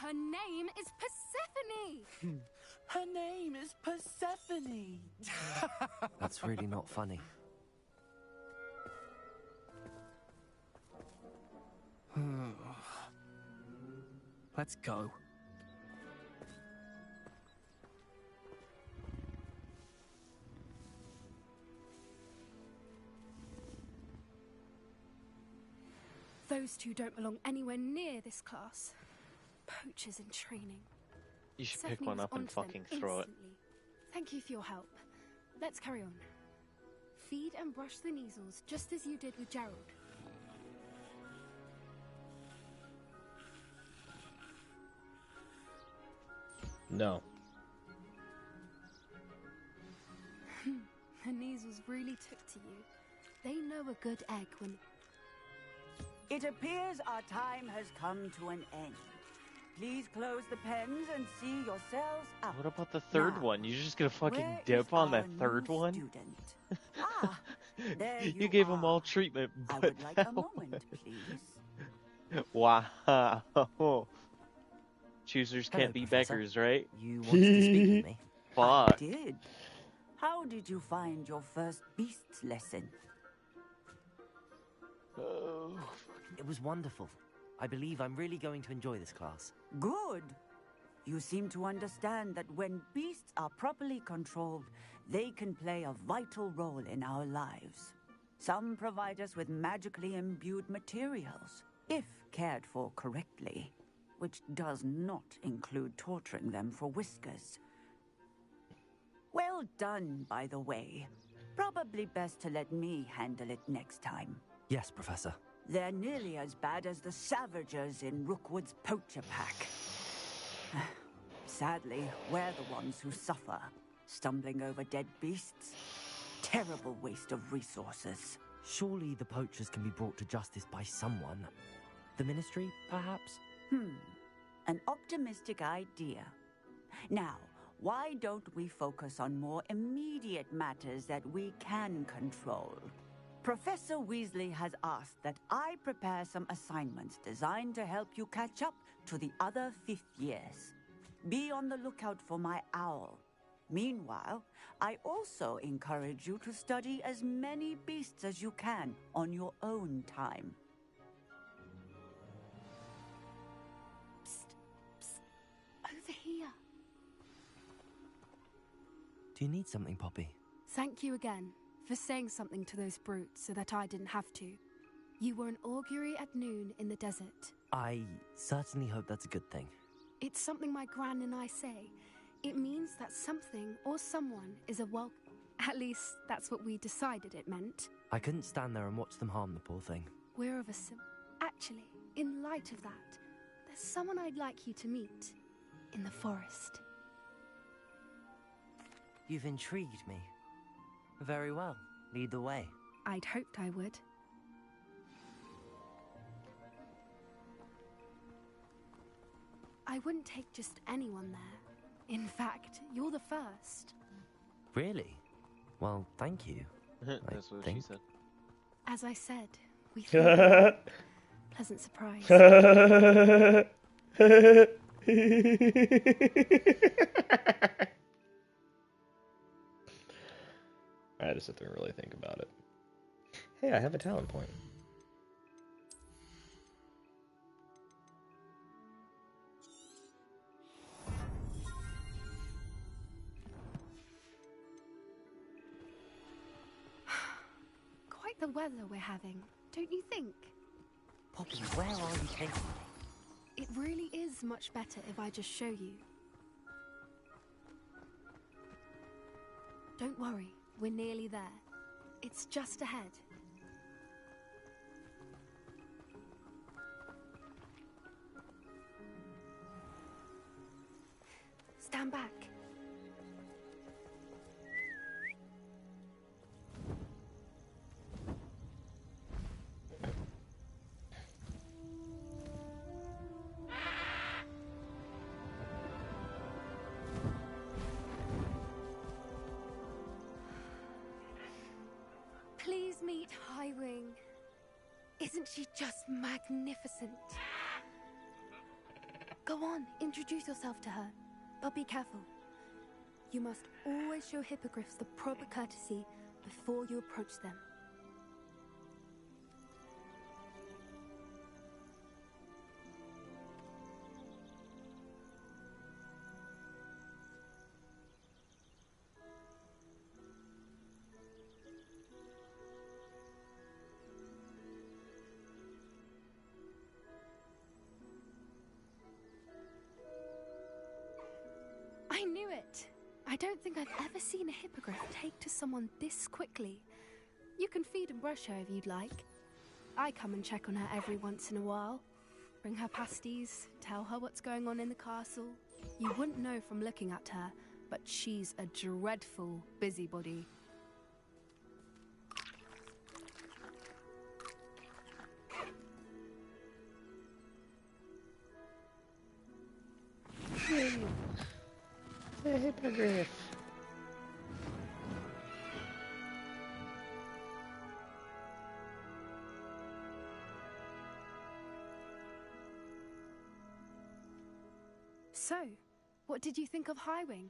Her name is Persephone! Her name is Persephone! That's really not funny. Let's go. Those two don't belong anywhere near this class. Poachers in training. You should Stephanie pick one was up and onto them fucking throw it. instantly. Thank you for your help. Let's carry on. Feed and brush the measles, just as you did with Gerald. No. The measles really took to you. They know a good egg when... It appears our time has come to an end. Please close the pens and see yourselves out. What about the third Now, one? You're just gonna fucking where dip is on that our third new one? student? Ah, there You gave them all treatment, I but would like a now- moment, please. Wow. Choosers Hello, can't be Professor. beggars, right? You wanted to speak with me? I Fuck. did. How did you find your first beasts lesson? It was wonderful. I believe I'm really going to enjoy this class. Good. You seem to understand that when beasts are properly controlled, they can play a vital role in our lives. Some provide us with magically imbued materials, if cared for correctly, which does not include torturing them for whiskers. Well done, by the way. Probably best to let me handle it next time. Yes, Professor. They're nearly as bad as the Savagers in Rookwood's poacher pack. Sadly, we're the ones who suffer, stumbling over dead beasts. Terrible waste of resources. Surely the poachers can be brought to justice by someone. The Ministry, perhaps? An optimistic idea. Now, why don't we focus on more immediate matters that we can control? Professor Weasley has asked that I prepare some assignments designed to help you catch up to the other 5th years. Be on the lookout for my owl. Meanwhile, I also encourage you to study as many beasts as you can on your own time. Over here. Do you need something, Poppy? Thank you again for saying something to those brutes so that I didn't have to. You were an augury at noon in the desert. I certainly hope that's a good thing. It's something my gran and I say. It means that something or someone is a welcome. At least that's what we decided it meant. I couldn't stand there and watch them harm the poor thing. We're of a Actually, in light of that, there's someone I'd like you to meet in the forest. You've intrigued me. Very well. Lead the way. I'd hoped I would. I wouldn't take just anyone there. In fact, you're the first. Really? Well, thank you. That's what she said. As I said, we thought pleasant surprise. I had to sit there and really think about it. Hey, I have a talent point. Quite the weather we're having, don't you think? Poppy, where are you taking me? It really is much better if I just show you. Don't worry, we're nearly there. It's just ahead. stand back. Please meet Highwing. Isn't she just magnificent? Go on, introduce yourself to her. But be careful. You must always show hippogriffs the proper courtesy before you approach them. I knew it! I don't think I've ever seen a hippogriff take to someone this quickly. You can feed and brush her if you'd like. I come and check on her every once in a while. Bring her pasties, tell her what's going on in the castle. You wouldn't know from looking at her, but she's a dreadful busybody. The hippogriff. So, what did you think of Highwing?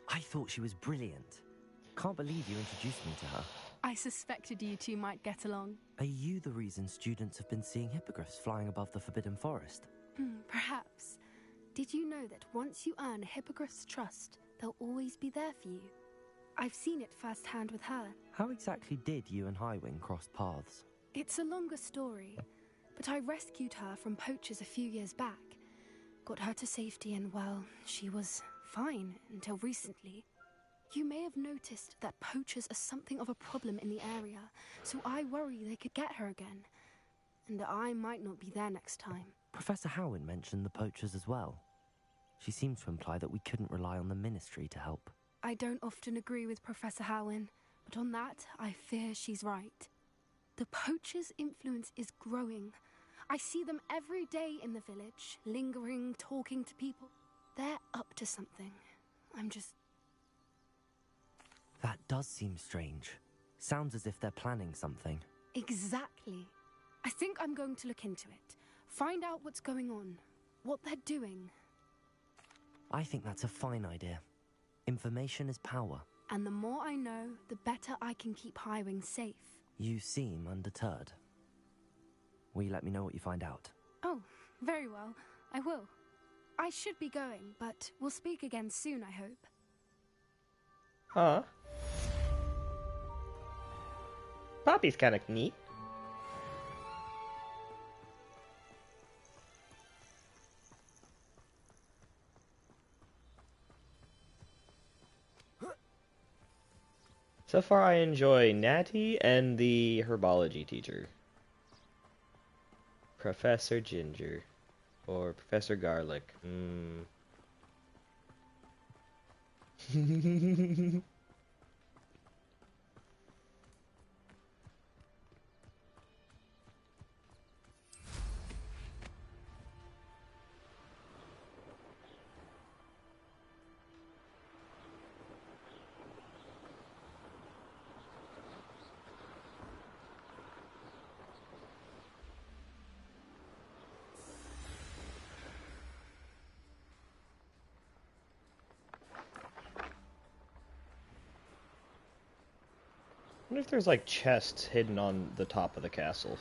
I thought she was brilliant. Can't believe you introduced me to her. I suspected you two might get along. Are you the reason students have been seeing hippogriffs flying above the Forbidden Forest? Perhaps. Did you know that once you earn a hippogriff's trust, they'll always be there for you? I've seen it firsthand with her. How exactly did you and Highwing cross paths? It's a longer story, but I rescued her from poachers a few years back. Got her to safety and, well, she was fine until recently. You may have noticed that poachers are something of a problem in the area, so I worry they could get her again. And I might not be there next time. Professor Howin mentioned the poachers as well. She seemed to imply that we couldn't rely on the Ministry to help. I don't often agree with Professor Howin, but on that, I fear she's right. The poachers' influence is growing. I see them every day in the village, lingering, talking to people. They're up to something. I'm just... That does seem strange. Sounds as if they're planning something. Exactly. I think I'm going to look into it. Find out what's going on, what they're doing. I think that's a fine idea. Information is power. And the more I know, the better I can keep Highwing safe. You seem undeterred. Will you let me know what you find out? Oh, very well. I will. I should be going, but we'll speak again soon, I hope. Huh? Poppy's kind of neat. So far I enjoy Natty and the herbology teacher. Professor Ginger. Or Professor Garlic. I wonder if there's like chests hidden on the top of the castle.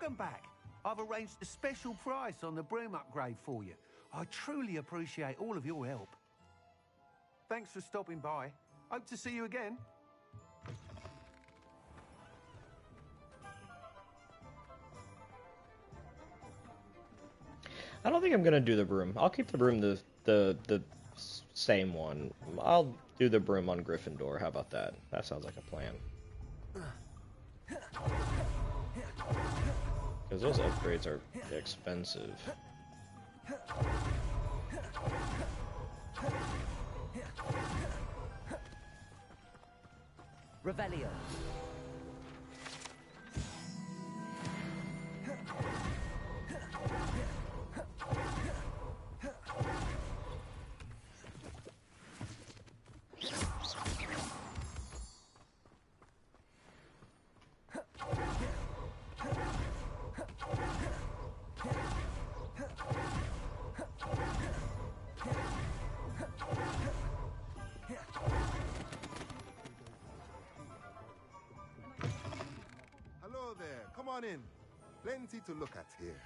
Welcome back. I've arranged a special price on the broom upgrade for you. I truly appreciate all of your help. Thanks for stopping by. Hope to see you again. I don't think I'm gonna do the broom. I'll keep the broom the same one. I'll do the broom on Gryffindor. How about that? That sounds like a plan. Because those upgrades are expensive. Revelio. Hello there. Come on in. Plenty to look at here.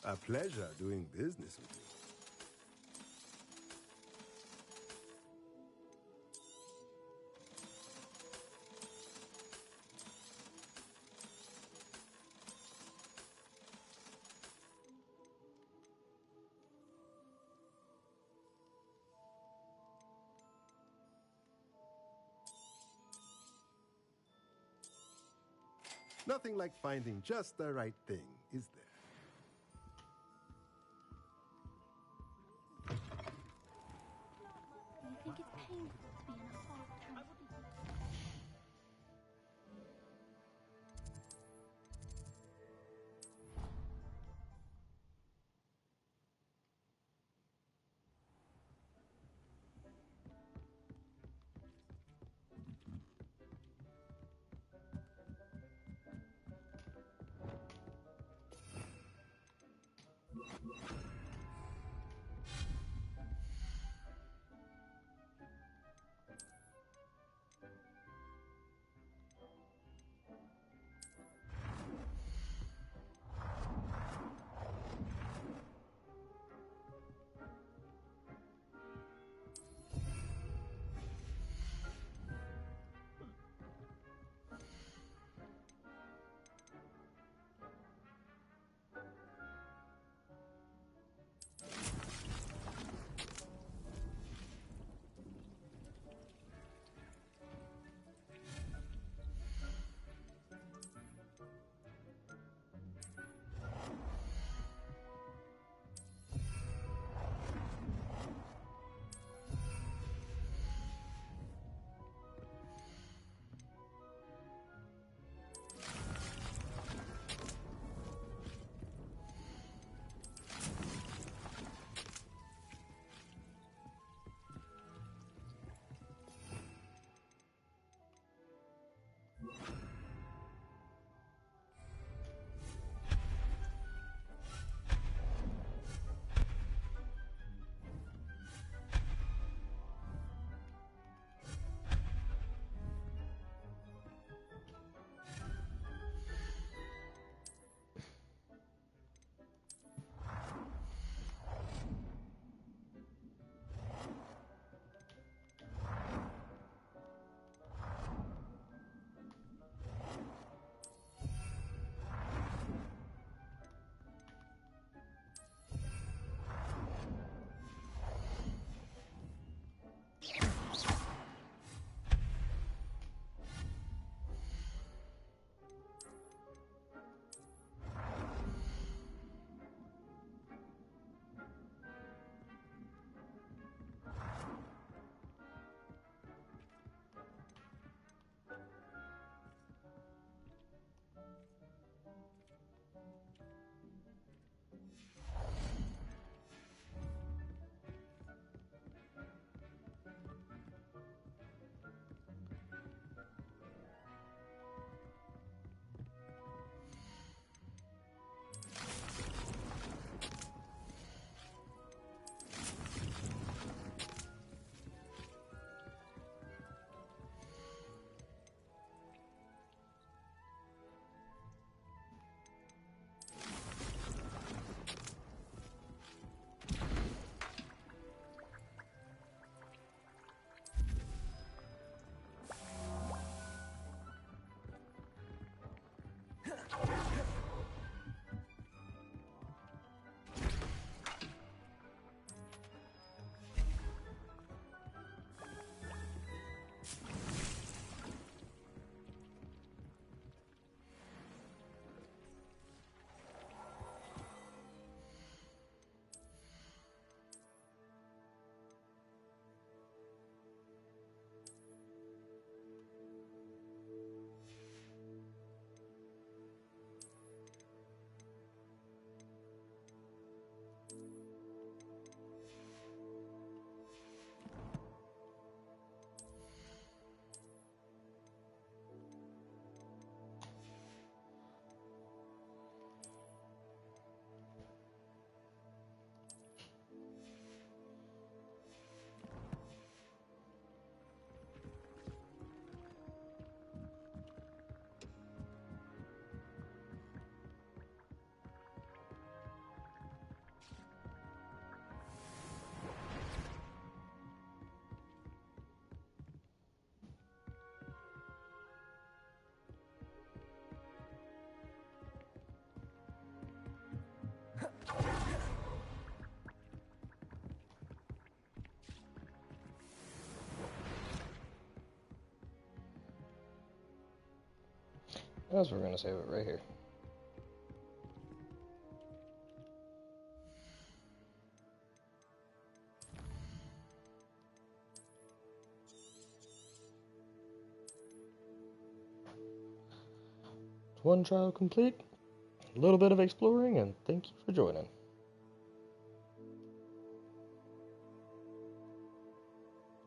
A pleasure doing business with you. Nothing like finding just the right thing, is there? You think it's painful to be in a horrible transport? As we're gonna save it right here. One trial complete, a little bit of exploring, and thank you for joining.